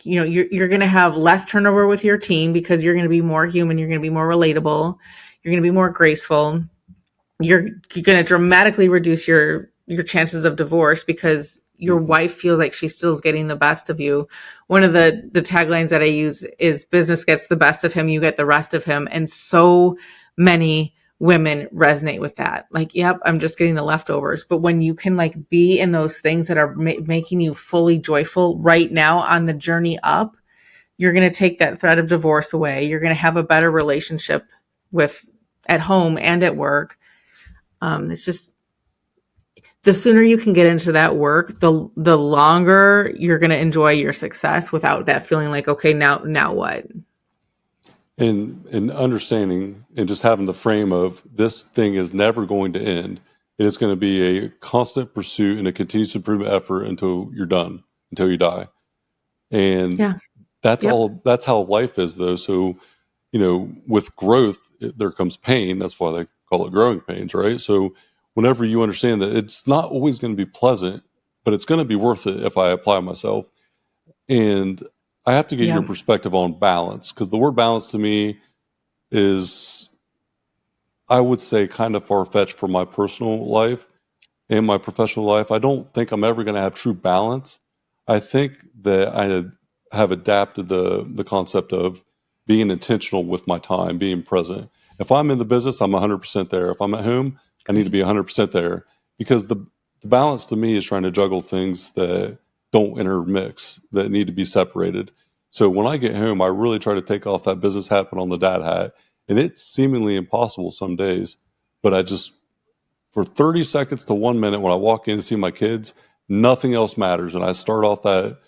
You're going to have less turnover with your team because you're going to be more human. You're going to be more relatable. You're going to be more graceful. You're going to dramatically reduce your chances of divorce because your wife feels like she still is getting the best of you. One of the taglines that I use is business gets the best of him, you get the rest of him. And so many women resonate with that. Like, yep, I'm just getting the leftovers. But when you can like be in those things that are making you fully joyful right now on the journey up, you're going to take that threat of divorce away. You're going to have a better relationship at home and at work. It's just, the sooner you can get into that work, the longer you're going to enjoy your success without that feeling like, okay, now what? And understanding and just having the frame of this thing is never going to end. It is going to be a constant pursuit and a continuous improvement effort until you're done, until you die. And that's how life is, though. So, with growth, there comes pain. That's why they call it growing pains, right? So whenever you understand that it's not always going to be pleasant, but it's going to be worth it if I apply myself. And I have to get your perspective on balance, because the word balance to me is, I would say, kind of far-fetched for my personal life and my professional life. I don't think I'm ever going to have true balance. I think that I have adapted the concept of being intentional with my time, being present. If I'm in the business, I'm 100% there. If I'm at home, I need to be 100% there, because the balance to me is trying to juggle things that don't intermix, that need to be separated. So when I get home, I really try to take off that business hat, put on the dad hat. And it's seemingly impossible some days, but I just, for 30 seconds to 1 minute, when I walk in and see my kids, nothing else matters. And I start off that,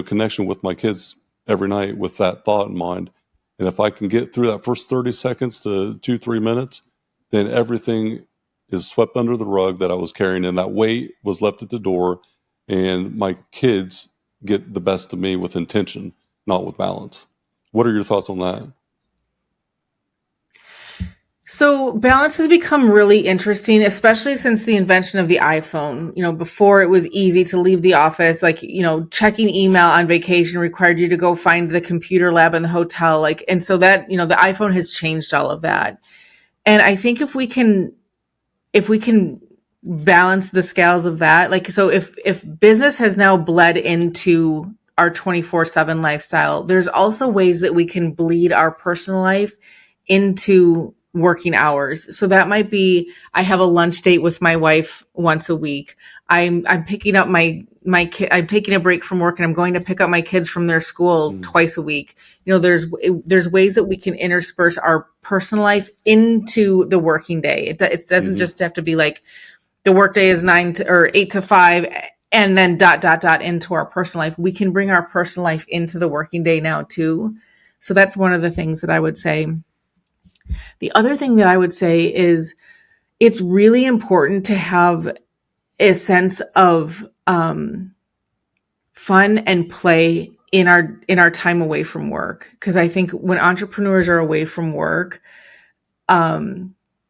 connection with my kids every night with that thought in mind. And if I can get through that first 30 seconds to 2-3 minutes, then everything is swept under the rug that I was carrying, and that weight was left at the door, and my kids get the best of me with intention, not with balance. What are your thoughts on that? So balance has become really interesting, especially since the invention of the iPhone. Before it was easy to leave the office, like, checking email on vacation required you to go find the computer lab in the hotel. And so that, the iPhone has changed all of that. And I think if we can balance the scales of that, so if business has now bled into our 24/7 lifestyle, there's also ways that we can bleed our personal life into working hours. So that might be, I have a lunch date with my wife once a week. I'm picking up my kid. I'm taking a break from work and I'm going to pick up my kids from their school twice a week. There's ways that we can intersperse our personal life into the working day. It doesn't just have to be like the workday is 8 to 5, and then into our personal life. We can bring our personal life into the working day now too. So that's one of the things that I would say. The other thing that I would say is it's really important to have a sense of fun and play in our time away from work. Because I think when entrepreneurs are away from work,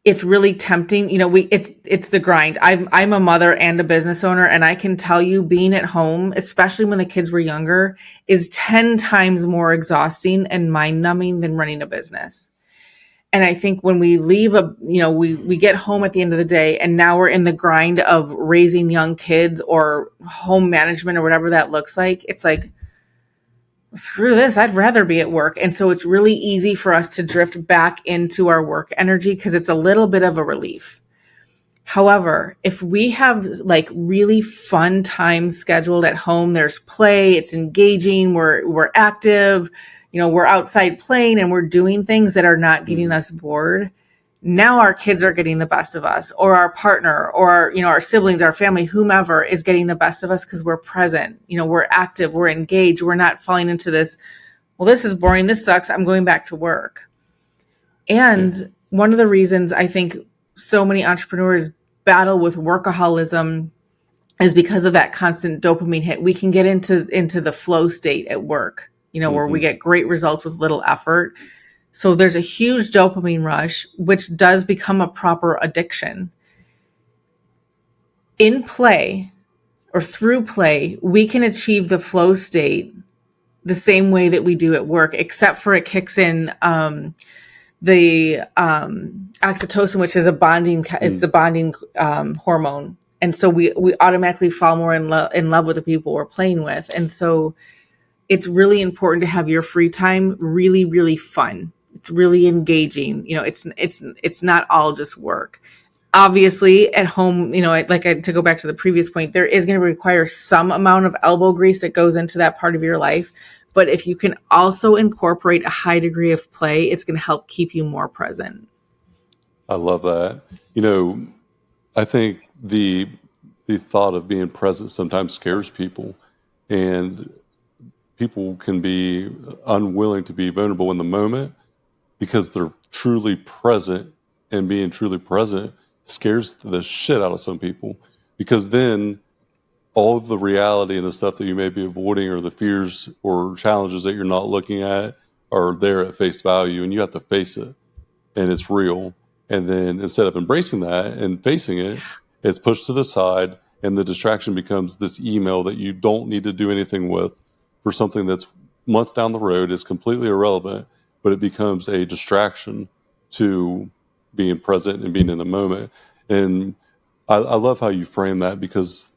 it's really tempting. It's the grind. I'm a mother and a business owner, and I can tell you being at home, especially when the kids were younger, is 10 times more exhausting and mind numbing than running a business. And I think when we leave we get home at the end of the day, and now we're in the grind of raising young kids or home management or whatever that looks like. It's like, screw this, I'd rather be at work. And so it's really easy for us to drift back into our work energy because it's a little bit of a relief. However, if we have like really fun times scheduled at home, there's play, it's engaging, we're active, we're outside playing and we're doing things that are not getting us bored. Now our kids are getting the best of us, or our partner, or our siblings, our family, whomever is getting the best of us because we're present. We're active, we're engaged, we're not falling into this, well, this is boring, this sucks, I'm going back to work. And one of the reasons I think so many entrepreneurs battle with workaholism is because of that constant dopamine hit. We can get into the flow state at work, where we get great results with little effort. So there's a huge dopamine rush, which does become a proper addiction. In play or through play, we can achieve the flow state the same way that we do at work, except for it kicks in the oxytocin, which is a bonding, it's the bonding hormone. And so we automatically fall more in love with the people we're playing with. And so it's really important to have your free time really, really fun. It's really engaging. It's not all just work. Obviously, at home, to go back to the previous point, there is going to require some amount of elbow grease that goes into that part of your life. But if you can also incorporate a high degree of play, it's going to help keep you more present. I love that. I think the thought of being present sometimes scares people, and people can be unwilling to be vulnerable in the moment because they're truly present, and being truly present scares the shit out of some people, because then all of the reality and the stuff that you may be avoiding, or the fears or challenges that you're not looking at, are there at face value, and you have to face it, and it's real. And then instead of embracing that and facing it, it's pushed to the side, and the distraction becomes this email that you don't need to do anything with, for something that's months down the road, is completely irrelevant, but it becomes a distraction to being present and being in the moment. And I love how you frame that, because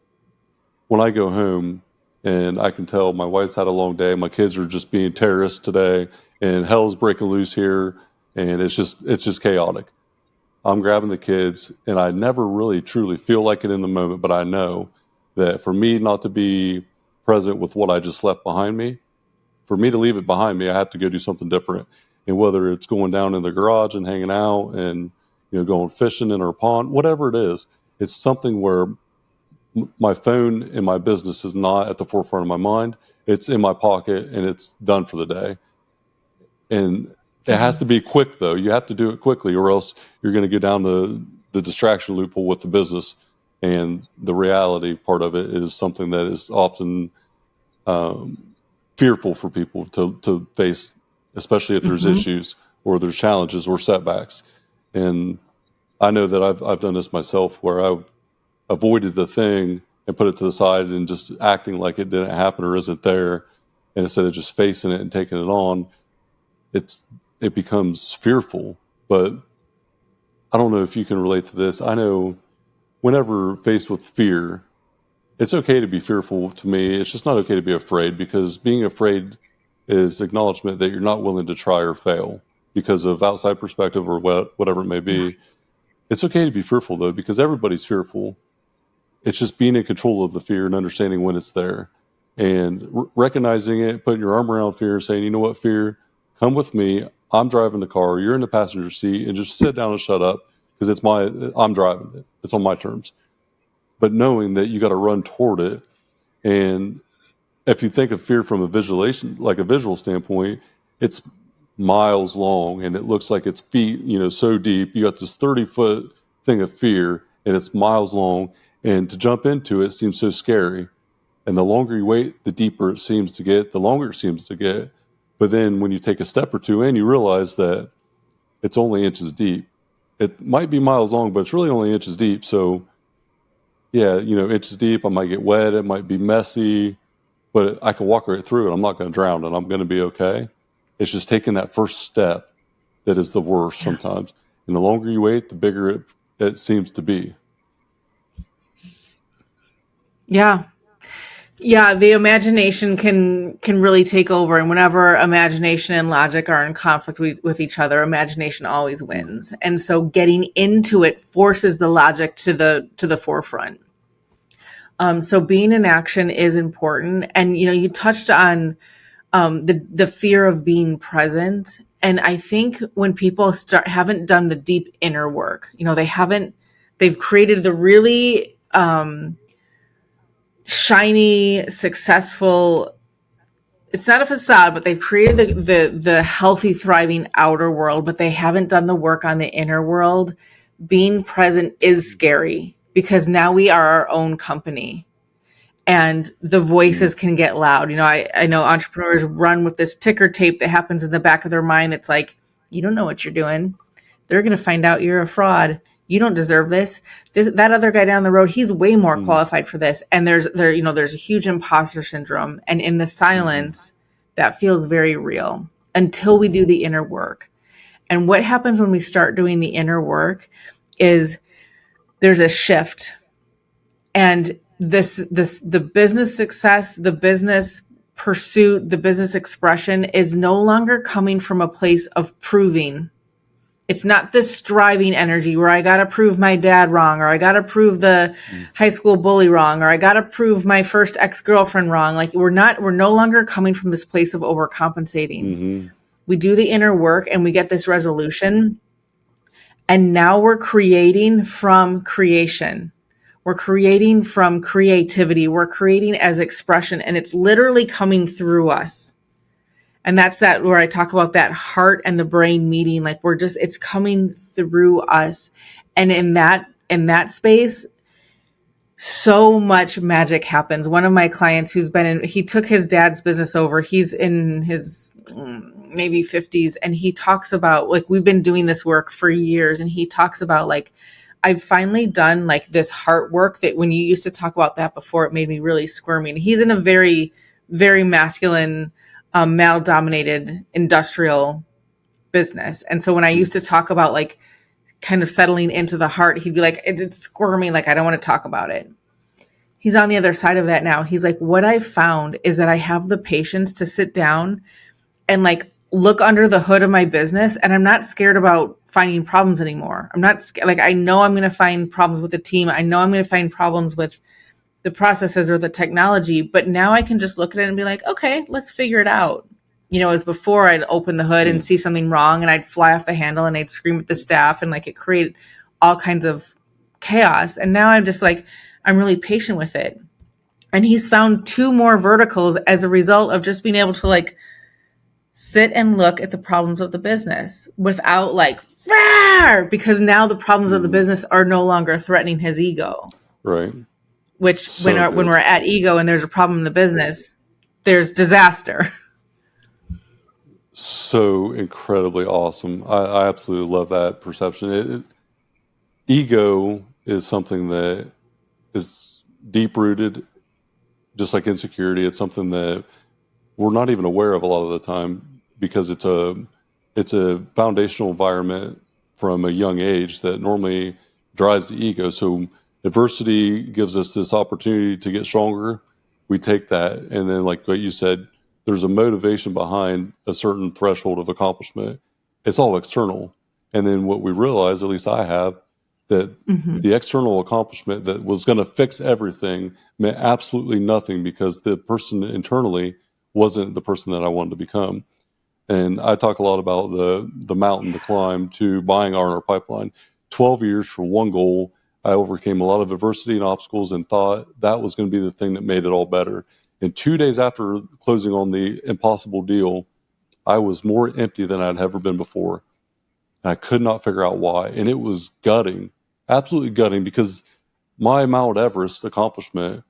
when I go home and I can tell my wife's had a long day, my kids are just being terrorists today, and hell's breaking loose here, and it's just chaotic. I'm grabbing the kids, and I never really truly feel like it in the moment, but I know that for me not to be present with what I just left behind me, for me to leave it behind me, I have to go do something different. And whether it's going down in the garage and hanging out, and going fishing in our pond, whatever it is, it's something where my phone and my business is not at the forefront of my mind. It's in my pocket, and it's done for the day. And it has to be quick, though. You have to do it quickly, or else you're going to go down the distraction loophole with the business. And the reality part of it is something that is often fearful for people to face, especially if there's issues or there's challenges or setbacks. And I know that I've done this myself, where I've avoided the thing and put it to the side and just acting like it didn't happen or isn't there. And instead of just facing it and taking it on, it becomes fearful. But I don't know if you can relate to this. I know whenever faced with fear, it's okay to be fearful to me. It's just not okay to be afraid, because being afraid is acknowledgement that you're not willing to try or fail because of outside perspective or whatever it may be. It's okay to be fearful, though, because everybody's fearful. It's just being in control of the fear and understanding when it's there, and recognizing it, putting your arm around fear, saying, you know what, fear, come with me. I'm driving the car. You're in the passenger seat, and just sit down and shut up, because I'm driving it. It's on my terms. but knowing that you got to run toward it. And if you think of fear from a visual standpoint, it's miles long and it looks like it's feet, so deep. You got this 30-foot thing of fear and it's miles long. And to jump into it seems so scary. And the longer you wait, the deeper it seems to get, the longer it seems to get. But then when you take a step or two in, you realize that it's only inches deep. It might be miles long, but it's really only inches deep. So yeah, inches deep, I might get wet. It might be messy, but I can walk right through it. I'm not going to drown and I'm going to be okay. It's just taking that first step that is the worst sometimes. And the longer you wait, the bigger it seems to be. Yeah. Yeah, the imagination can really take over, and whenever imagination and logic are in conflict with each other, imagination always wins. And so getting into it forces the logic to the forefront. So being in action is important. And you touched on the fear of being present. And I think when people haven't done the deep inner work, they've created the really shiny, successful, it's not a facade, but they've created the healthy, thriving outer world, but they haven't done the work on the inner world. Being present is scary because now we are our own company and the voices can get loud. I know entrepreneurs run with this ticker tape that happens in the back of their mind. It's like, you don't know what you're doing. They're going to find out you're a fraud. You don't deserve this. That other guy down the road, he's way more qualified for this. And there's a huge imposter syndrome. And in the silence, that feels very real until we do the inner work. And what happens when we start doing the inner work is there's a shift. And the business success, the business pursuit, the business expression is no longer coming from a place of proving. It's not this striving energy where I got to prove my dad wrong, or I got to prove the high school bully wrong, or I got to prove my first ex-girlfriend wrong. Like we're no longer coming from this place of overcompensating. Mm-hmm. We do the inner work and we get this resolution. And now we're creating from creation. We're creating from creativity. We're creating as expression, and it's literally coming through us. And that's that where I talk about that heart and the brain meeting. Like it's coming through us. And in that space, so much magic happens. One of my clients he took his dad's business over. He's in his maybe 50s. And he talks about, like, we've been doing this work for years. And he talks about, like, I've finally done like this heart work that when you used to talk about that before, it made me really squirmy. And he's in a very, very masculine, male-dominated industrial business. And so when I used to talk about like kind of settling into the heart, he'd be like, it's squirmy. Like, I don't want to talk about it. He's on the other side of that now. He's like, what I've found is that I have the patience to sit down and like look under the hood of my business. And I'm not scared about finding problems anymore. I'm not scared. Like, I know I'm going to find problems with the team. I know I'm going to find problems with the processes or the technology, but now I can just look at it and be like, okay, let's figure it out. As before I'd open the hood and see something wrong and I'd fly off the handle and I'd scream at the staff and like it created all kinds of chaos. And now I'm just like, I'm really patient with it. And he's found 2 more verticals as a result of just being able to like sit and look at the problems of the business without like, because now the problems of the business are no longer threatening his ego. Right. Which when we're at ego and there's a problem in the business, there's disaster. So incredibly awesome. I absolutely love that perception. Ego is something that is deep rooted, just like insecurity. It's something that we're not even aware of a lot of the time because it's a foundational environment from a young age that normally drives the ego. So adversity gives us this opportunity to get stronger. We take that. And then, like what you said, there's a motivation behind a certain threshold of accomplishment. It's all external. And then what we realize, at least I have, that the external accomplishment that was going to fix everything meant absolutely nothing because the person internally wasn't the person that I wanted to become. And I talk a lot about the mountain to climb to buying R&R Pipeline. 12 years for one goal. I overcame a lot of adversity and obstacles and thought that was going to be the thing that made it all better. And 2 days after closing on the impossible deal, I was more empty than I'd ever been before. And I could not figure out why. And it was gutting, absolutely gutting, because my Mount Everest accomplishment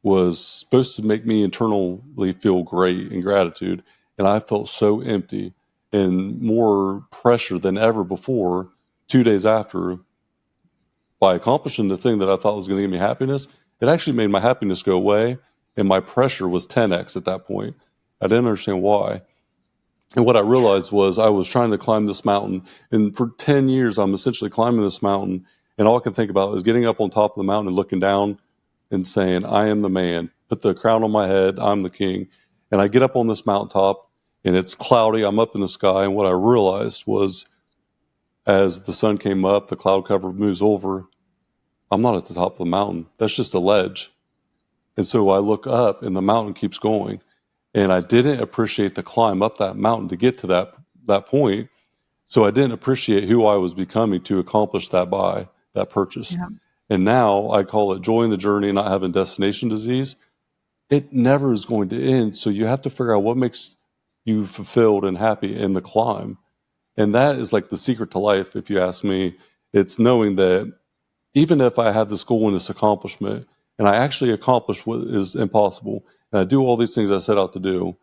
was supposed to make me internally feel great and gratitude. And I felt so empty and more pressure than ever before 2 days after. By accomplishing the thing that I thought was going to give me happiness, it actually made my happiness go away. And my pressure was 10x at that point. I didn't understand why. And what I realized was I was trying to climb this mountain. And for 10 years, I'm essentially climbing this mountain. And all I can think about is getting up on top of the mountain and looking down and saying, I am the man. Put the crown on my head. I'm the king. And I get up on this mountaintop and it's cloudy. I'm up in the sky. And what I realized was as the sun came up, the cloud cover moves over. I'm not at the top of the mountain. That's just a ledge. And so I look up and the mountain keeps going. And I didn't appreciate the climb up that mountain to get to that point. So I didn't appreciate who I was becoming to accomplish that purchase. Yeah. And now I call it joy in the journey, not having destination disease. It never is going to end. So you have to figure out what makes you fulfilled and happy in the climb. And that is like the secret to life, if you ask me. It's knowing that even if I have this goal and this accomplishment, and I actually accomplish what is impossible, and I do all these things I set out to do,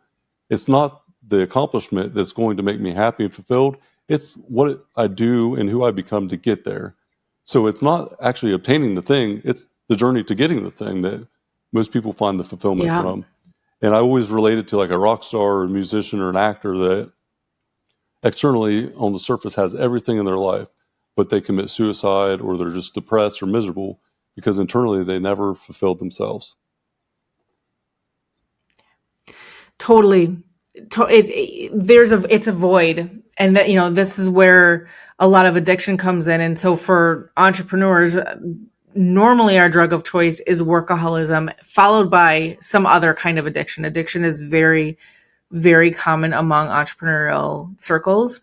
it's not the accomplishment that's going to make me happy and fulfilled. It's what I do and who I become to get there. So it's not actually obtaining the thing, it's the journey to getting the thing that most people find the fulfillment from. And I always relate it to like a rock star or a musician or an actor that externally on the surface has everything in their life, but they commit suicide or they're just depressed or miserable because internally they never fulfilled themselves. Totally. It's a void. And that, this is where a lot of addiction comes in. And so for entrepreneurs, normally our drug of choice is workaholism, followed by some other kind of addiction. Addiction is very, very common among entrepreneurial circles.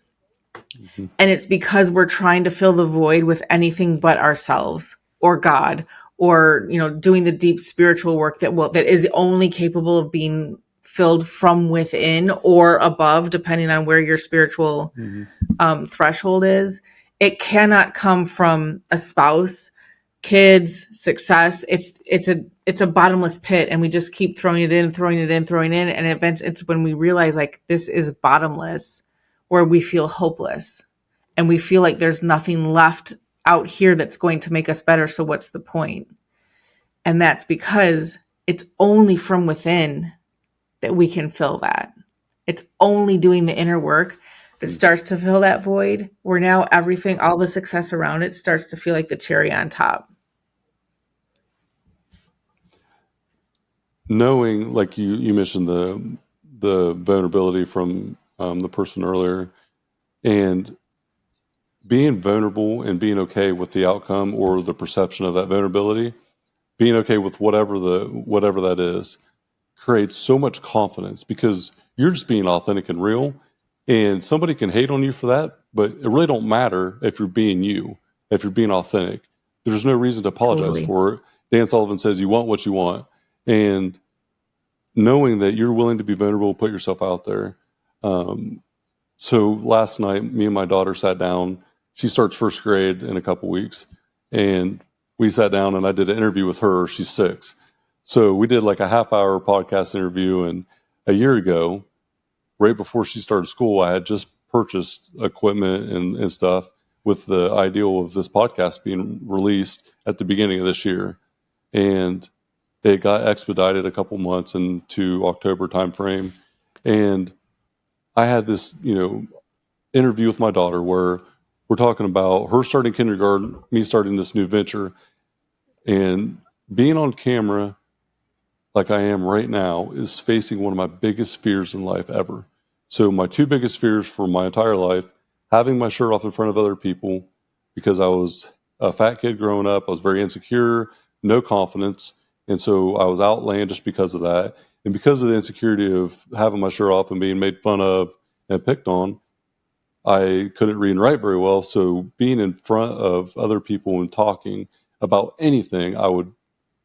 Mm-hmm. And it's because we're trying to fill the void with anything but ourselves or God, or, doing the deep spiritual work that is only capable of being filled from within or above, depending on where your spiritual threshold is. It cannot come from a spouse, kids, success. It's a bottomless pit, and we just keep throwing it in, and eventually it's when we realize like this is bottomless, where we feel hopeless, and we feel like there's nothing left out here that's going to make us better. So what's the point? And that's because it's only from within that we can fill that. It's only doing the inner work that starts to fill that void, where now everything, all the success around it starts to feel like the cherry on top. Knowing, like you mentioned the vulnerability from the person earlier, and being vulnerable and being okay with the outcome or the perception of that vulnerability, being okay with whatever that is, creates so much confidence because you're just being authentic and real. And somebody can hate on you for that, but it really don't matter if you're being you, if you're being authentic. There's no reason to apologize for it. Dan Sullivan says you want what you want. And knowing that you're willing to be vulnerable, put yourself out there. So last night, me and my daughter sat down. She starts first grade in a couple weeks. And we sat down and I did an interview with her. She's 6. So we did like a half-hour podcast interview. And a year ago, right before she started school, I had just purchased equipment and stuff with the ideal of this podcast being released at the beginning of this year. And it got expedited a couple months into October timeframe. And I had this, interview with my daughter where we're talking about her starting kindergarten, me starting this new venture, and being on camera like I am right now is facing one of my biggest fears in life ever. So my 2 biggest fears for my entire life, having my shirt off in front of other people because I was a fat kid growing up. I was very insecure, no confidence. And so I was outlandish because of that. And because of the insecurity of having my shirt off and being made fun of and picked on, I couldn't read and write very well. So being in front of other people and talking about anything, I would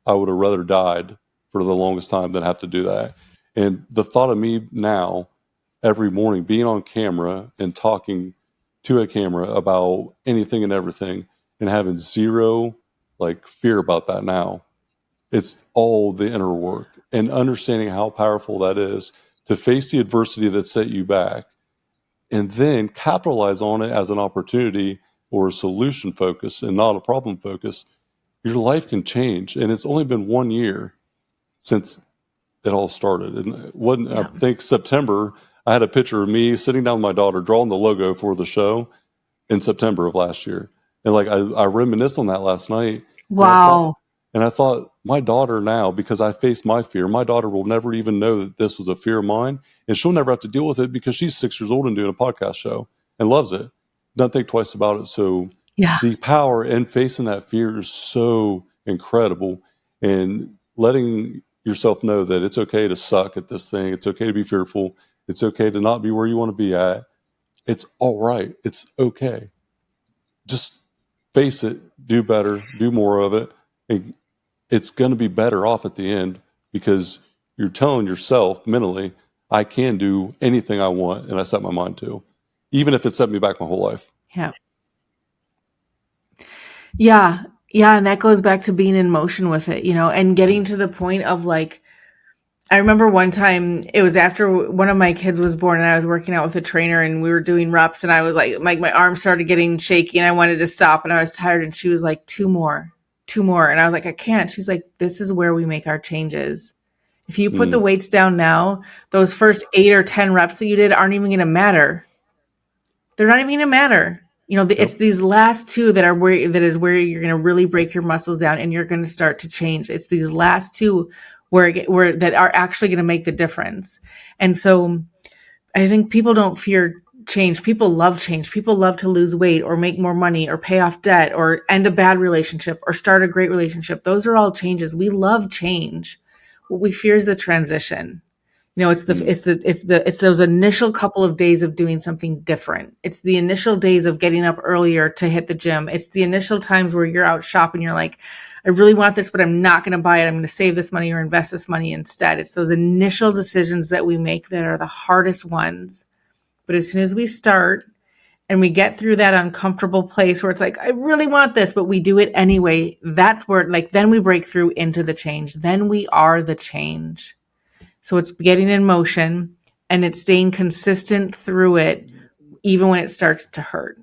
have rather died for the longest time than have to do that. And the thought of me now, every morning, being on camera and talking to a camera about anything and everything and having zero like fear about that now, it's all the inner work and understanding how powerful that is to face the adversity that set you back and then capitalize on it as an opportunity or a solution focus and not a problem focus. Your life can change. And it's only been 1 year since it all started. And it wasn't, I think September, I had a picture of me sitting down with my daughter, drawing the logo for the show in September of last year. And like, I reminisced on that last night. Wow. And I thought, my daughter now, because I faced my fear, my daughter will never even know that this was a fear of mine. And she'll never have to deal with it because she's 6 years old and doing a podcast show and loves it. Doesn't think twice about it. So the power in facing that fear is so incredible. And letting yourself know that it's okay to suck at this thing. It's okay to be fearful. It's okay to not be where you want to be at. It's all right. It's okay. Just face it, do better, do more of it. And it's going to be better off at the end because you're telling yourself mentally, I can do anything I want and I set my mind to, even if it set me back my whole life. Yeah. Yeah. Yeah. And that goes back to being in motion with it, and getting to the point of like, I remember one time it was after one of my kids was born and I was working out with a trainer and we were doing reps and I was like my arm started getting shaky and I wanted to stop and I was tired and she was like, two more. And I was like, I can't. She's like, this is where we make our changes. If you put the weights down now, those first 8 or 10 reps that you did aren't even going to matter. They're not even going to matter. It's these last 2 that is where you're going to really break your muscles down and you're going to start to change. It's these last 2 where that are actually going to make the difference. And so I think people don't fear change. People love change. People love to lose weight or make more money or pay off debt or end a bad relationship or start a great relationship. Those are all changes. We love change. What we fear is the transition. It's those initial couple of days of doing something different. It's the initial days of getting up earlier to hit the gym. It's the initial times where you're out shopping. You're like, I really want this, but I'm not going to buy it. I'm going to save this money or invest this money instead. It's those initial decisions that we make that are the hardest ones. But as soon as we start and we get through that uncomfortable place where it's like, I really want this, but we do it anyway, that's where then we break through into the change. Then we are the change. So it's getting in motion and it's staying consistent through it, even when it starts to hurt,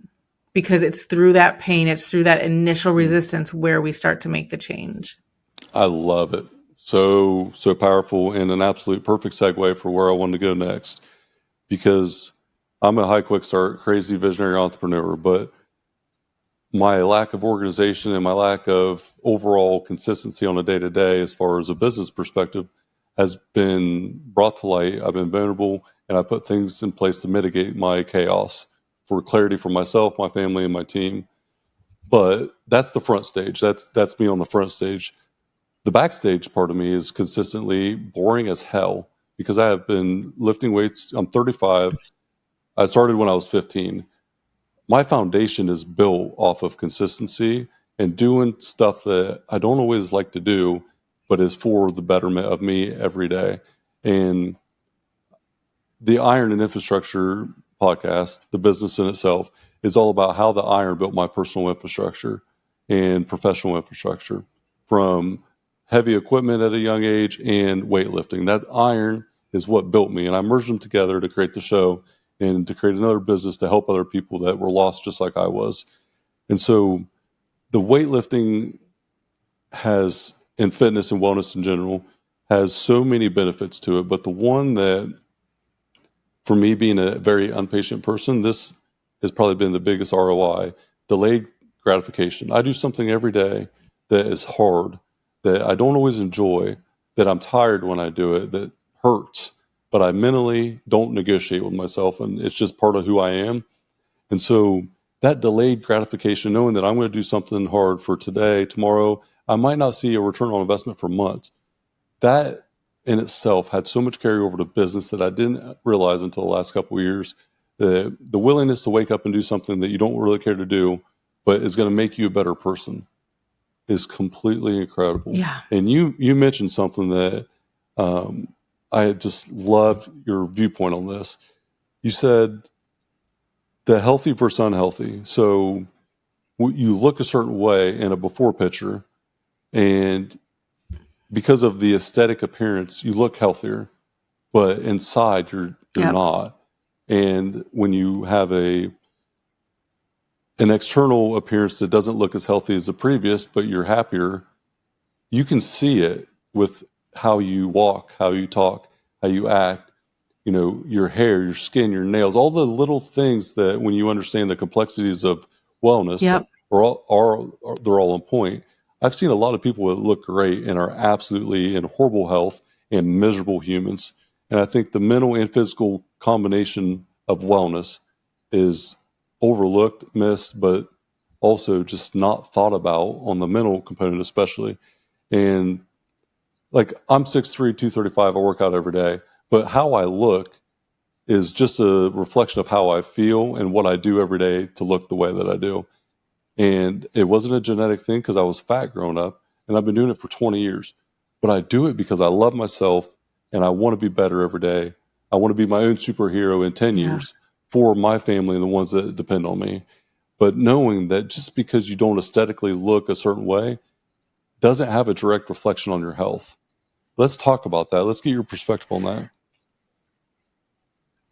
because it's through that pain, it's through that initial resistance where we start to make the change. I love it. So powerful and an absolute perfect segue for where I want to go next, because I'm a high quick start, crazy visionary entrepreneur, but my lack of organization and my lack of overall consistency on a day-to-day as far as a business perspective has been brought to light. I've been vulnerable and I put things in place to mitigate my chaos for clarity for myself, my family, and my team. But that's the front stage. That's me on the front stage. The backstage part of me is consistently boring as hell because I have been lifting weights. I'm 35. I started when I was 15. My foundation is built off of consistency and doing stuff that I don't always like to do, but is for the betterment of me every day. And the Iron and Infrastructure podcast, the business in itself, is all about how the iron built my personal infrastructure and professional infrastructure, from heavy equipment at a young age and weightlifting. That iron is what built me, and I merged them together to create the show and to create another business to help other people that were lost just like I was. And so the weightlifting has, and fitness and wellness in general, has so many benefits to it. But the one that, for me being a very impatient person, this has probably been the biggest ROI, delayed gratification. I do something every day that is hard, that I don't always enjoy, that I'm tired when I do it, that hurts, but I mentally don't negotiate with myself, and it's just part of who I am. And so that delayed gratification, knowing that I'm going to do something hard for today, tomorrow, I might not see a return on investment for months. That in itself had so much carryover to business that I didn't realize until the last couple of years. The willingness to wake up and do something that you don't really care to do, but is going to make you a better person. is completely incredible. Yeah. And you mentioned something that I just loved your viewpoint on this. You said the healthy versus unhealthy. So you look a certain way in a before picture, and because of the aesthetic appearance, you look healthier, but inside you're Yep. not. And when you have an external appearance that doesn't look as healthy as the previous, but you're happier, you can see it with how you walk, how you talk, how you act, your hair, your skin, your nails, all the little things that when you understand the complexities of wellness Yep. they're all on point. I've seen a lot of people that look great and are absolutely in horrible health and miserable humans. And I think the mental and physical combination of wellness is overlooked, missed, but also just not thought about on the mental component, especially. And like I'm 6'3", 235, I work out every day, but how I look is just a reflection of how I feel and what I do every day to look the way that I do. And it wasn't a genetic thing because I was fat growing up, and I've been doing it for 20 years. But I do it because I love myself and I want to be better every day. I want to be my own superhero in 10 Yeah. years for my family and the ones that depend on me. But knowing that just because you don't aesthetically look a certain way doesn't have a direct reflection on your health. Let's talk about that. Let's get your perspective on that.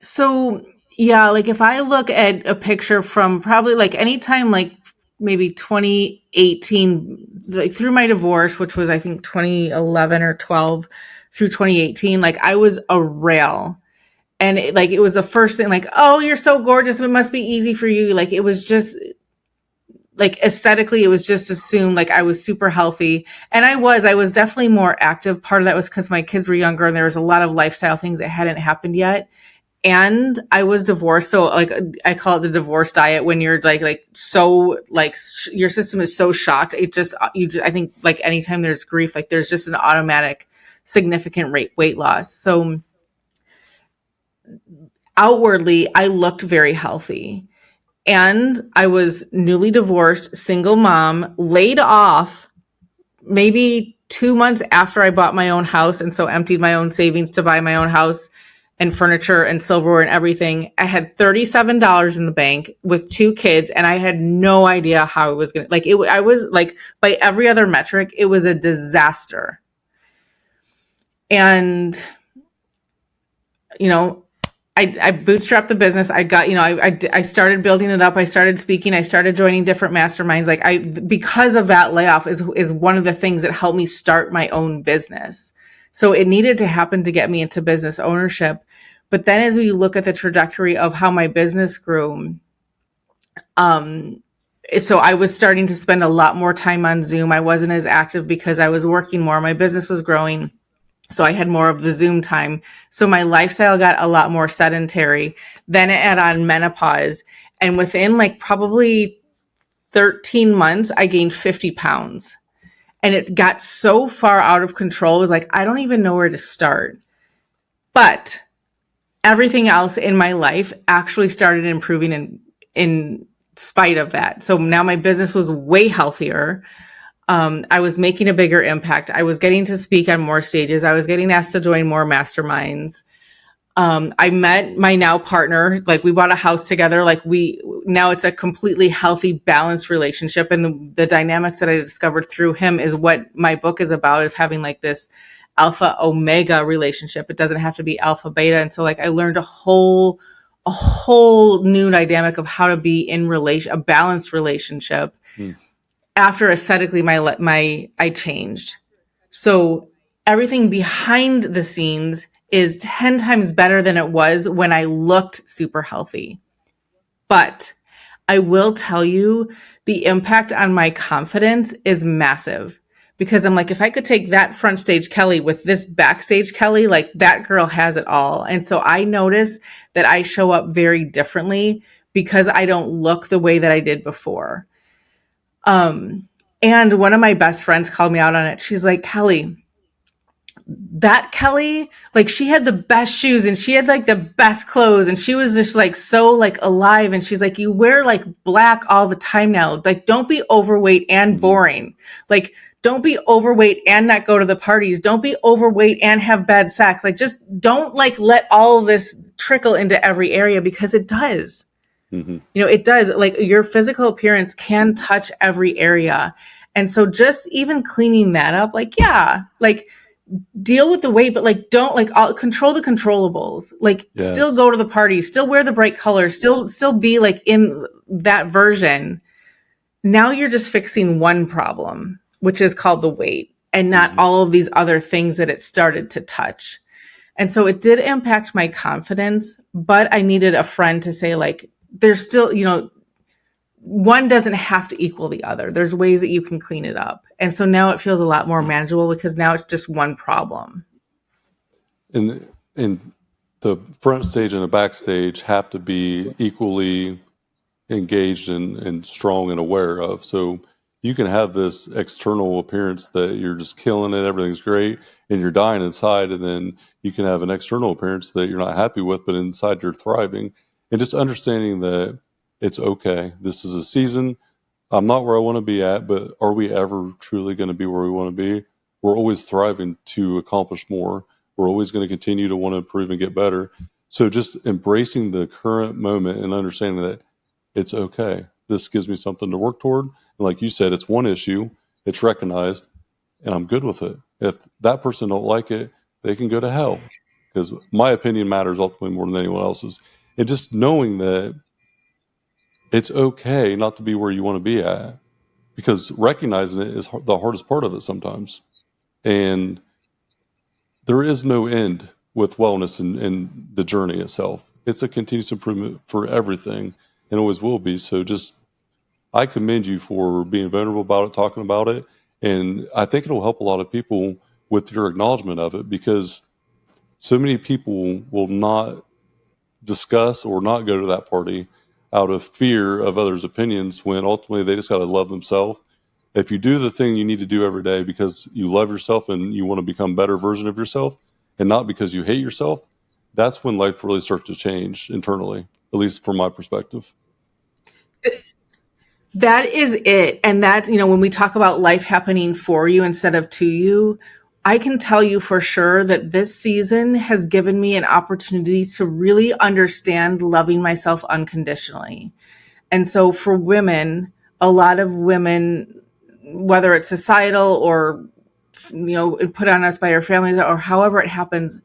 So, yeah, like if I look at a picture from probably like anytime, like maybe 2018, like through my divorce, which was I think 2011 or 12 through 2018, like I was a rail. And it was the first thing, like, oh, you're so gorgeous. It must be easy for you. Like, it was just like aesthetically, it was just assumed like I was super healthy. And I was definitely more active. Part of that was because my kids were younger and there was a lot of lifestyle things that hadn't happened yet. And I was divorced. So like, I call it the divorce diet when you're so like your system is so shocked. I think like anytime there's grief, like there's just an automatic significant weight loss. So outwardly, I looked very healthy. And I was newly divorced, single mom, laid off maybe 2 months after I bought my own house. And so emptied my own savings to buy my own house and furniture and silverware and everything. I had $37 in the bank with 2 kids, and I had no idea how it was going to, I was like, by every other metric, it was a disaster. And, I bootstrapped the business. I got, I started building it up. I started speaking. I started joining different masterminds. Because of that layoff is one of the things that helped me start my own business. So it needed to happen to get me into business ownership. But then as we look at the trajectory of how my business grew, so I was starting to spend a lot more time on Zoom. I wasn't as active because I was working more. My business was growing. So I had more of the Zoom time. So my lifestyle got a lot more sedentary. Then it add on menopause. And within like probably 13 months, I gained 50 pounds. And it got so far out of control. It was like, I don't even know where to start. But everything else in my life actually started improving in spite of that. So now my business was way healthier. I was making a bigger impact. I was getting to speak on more stages. I was getting asked to join more masterminds. I met my now partner, like we bought a house together. Now it's a completely healthy, balanced relationship. And the dynamics that I discovered through him is what my book is about, is having like this alpha omega relationship. It doesn't have to be alpha beta. And so like I learned a whole new dynamic of how to be in a balanced relationship. After aesthetically I changed. So everything behind the scenes is 10 times better than it was when I looked super healthy. But I will tell you, the impact on my confidence is massive, because I'm like, if I could take that front stage Kelly with this backstage Kelly, like that girl has it all. And so I notice that I show up very differently because I don't look the way that I did before. And one of my best friends called me out on it. She's like, Kelly, that Kelly, like she had the best shoes and she had like the best clothes and she was just like so like alive. And she's like, you wear like black all the time now. Like, don't be overweight and boring. Like, don't be overweight and not go to the parties. Don't be overweight and have bad sex. Like, just don't like let all of this trickle into every area, because it does. It does. Like, your physical appearance can touch every area. And so just even cleaning that up, like, yeah, like, deal with the weight, but like don't like control the controllables. Like, still go to the party, still wear the bright colors, still be like in that version. Now you're just fixing one problem, which is called the weight, and not all of these other things that it started to touch. And so it did impact my confidence, but I needed a friend to say, like, there's still, one doesn't have to equal the other. There's ways that you can clean it up. And so now it feels a lot more manageable, because now it's just one problem. And the front stage and the backstage have to be equally engaged and strong and aware of. So you can have this external appearance that you're just killing it, everything's great, and you're dying inside. And then you can have an external appearance that you're not happy with, but inside you're thriving. And just understanding that it's okay. This is a season. I'm not where I want to be at, but are we ever truly going to be where we want to be? We're always thriving to accomplish more. We're always going to continue to want to improve and get better. So just embracing the current moment and understanding that it's okay. This gives me something to work toward. And like you said, it's one issue. It's recognized, and I'm good with it. If that person don't like it, they can go to hell, because my opinion matters ultimately more than anyone else's. And just knowing that it's okay not to be where you want to be at, because recognizing it is the hardest part of it sometimes. And there is no end with wellness and the journey itself. It's a continuous improvement for everything, and always will be. So just, I commend you for being vulnerable about it, talking about it. And I think it'll help a lot of people with your acknowledgement of it, because so many people will not discuss or not go to that party out of fear of others' opinions, when ultimately they just got to love themselves. If you do the thing you need to do every day because you love yourself and you want to become a better version of yourself, and not because you hate yourself, that's when life really starts to change internally, at least from my perspective. That is it. And that, when we talk about life happening for you instead of to you, I can tell you for sure that this season has given me an opportunity to really understand loving myself unconditionally. And so for women, a lot of women, whether it's societal or, put on us by our families or however it happens,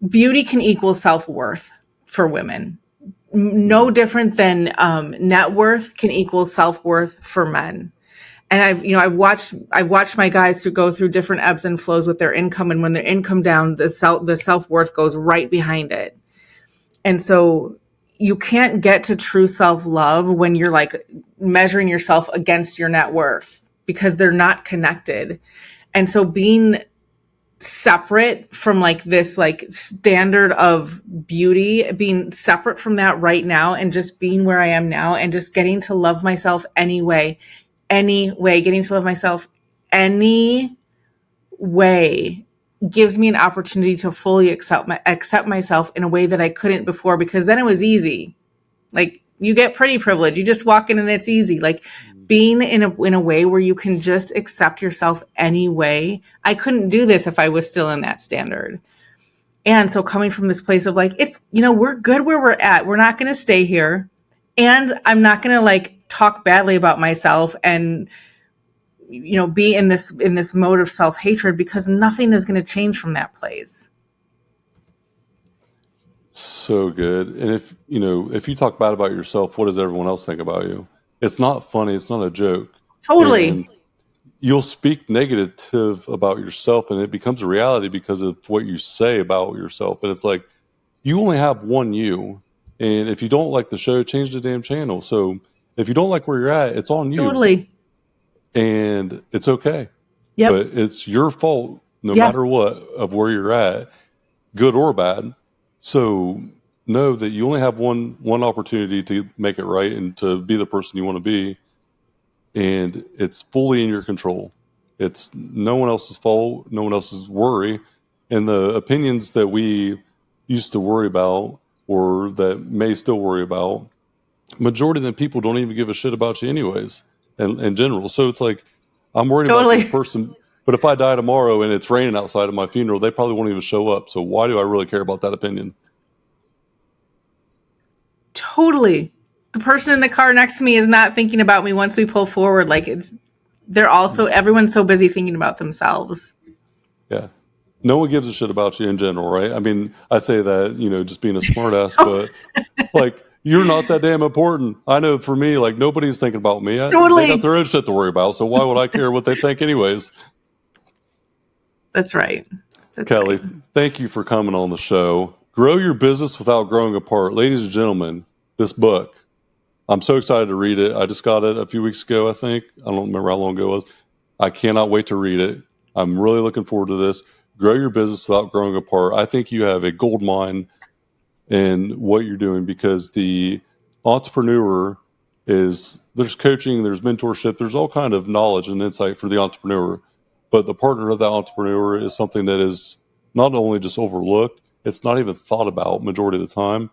beauty can equal self-worth for women. No different than net worth can equal self-worth for men. And I've watched my guys go through different ebbs and flows with their income, and when their income down, the self-worth goes right behind it. And so you can't get to true self-love when you're like measuring yourself against your net worth, because they're not connected. And so being separate from like this like standard of beauty, being separate from that right now, and just being where I am now, and just getting to love myself anyway, getting to love myself any way gives me an opportunity to fully accept myself in a way that I couldn't before, because then it was easy. Like, you get pretty privilege. You just walk in and it's easy. Like, being in a way where you can just accept yourself anyway. I couldn't do this if I was still in that standard. And so coming from this place of like, it's, we're good where we're at. We're not going to stay here. And I'm not going to like talk badly about myself and, be in this mode of self-hatred, because nothing is going to change from that place. So good. And if you talk bad about yourself, what does everyone else think about you? It's not funny. It's not a joke. Totally. And you'll speak negative about yourself, and it becomes a reality because of what you say about yourself. And it's like, you only have one you. And if you don't like the show, change the damn channel. So if you don't like where you're at, it's on you. Totally. And it's okay. Yep. But it's your fault no matter what of where you're at, good or bad. So know that you only have one opportunity to make it right and to be the person you want to be. And it's fully in your control. It's no one else's fault, no one else's worry. And the opinions that we used to worry about, or that may still worry about, majority of the people don't even give a shit about you anyways, in general. So it's like, I'm worried about Totally. this person, but if I die tomorrow and it's raining outside of my funeral, they probably won't even show up. So why do I really care about that opinion? Totally. The person in the car next to me is not thinking about me once we pull forward. Like everyone's so busy thinking about themselves. Yeah. No one gives a shit about you in general, right? I mean, I say that, just being a smartass, but like, you're not that damn important. I know for me, like, nobody's thinking about me. Totally. They got their own shit to worry about. So why would I care what they think anyways? That's right. Kelly, thank you for coming on the show. Grow Your Business Without Growing Apart. Ladies and gentlemen, this book, I'm so excited to read it. I just got it a few weeks ago, I think. I don't remember how long ago it was. I cannot wait to read it. I'm really looking forward to this. Grow Your Business Without Growing Apart. I think you have a gold mine in what you're doing, because the entrepreneur there's coaching, there's mentorship, there's all kind of knowledge and insight for the entrepreneur. But the partner of that entrepreneur is something that is not only just overlooked, it's not even thought about majority of the time.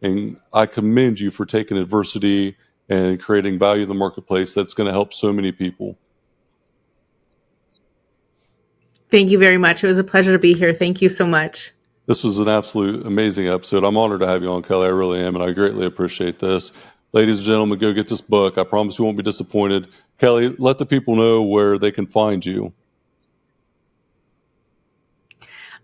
And I commend you for taking adversity and creating value in the marketplace that's going to help so many people. Thank you very much. It was a pleasure to be here. Thank you so much. This was an absolute amazing episode. I'm honored to have you on, Kelly. I really am, and I greatly appreciate this. Ladies and gentlemen, go get this book. I promise you won't be disappointed. Kelly, let the people know where they can find you.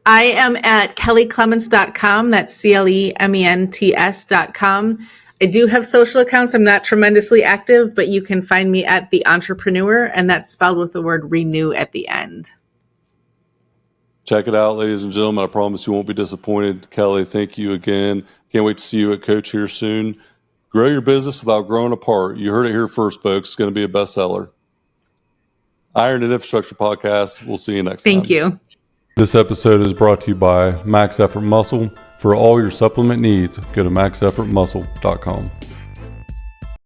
I am at kellyclements.com. That's CLEMENTS.com. I do have social accounts. I'm not tremendously active, but you can find me at The Entrepreneur, and that's spelled with the word renew at the end. Check it out, ladies and gentlemen. I promise you won't be disappointed. Kelly, thank you again. Can't wait to see you at Coach here soon. Grow your business without growing apart. You heard it here first, folks. It's going to be a bestseller. Iron and Infrastructure Podcast. We'll see you next time. Thank you. This episode is brought to you by Max Effort Muscle. For all your supplement needs, go to maxeffortmuscle.com.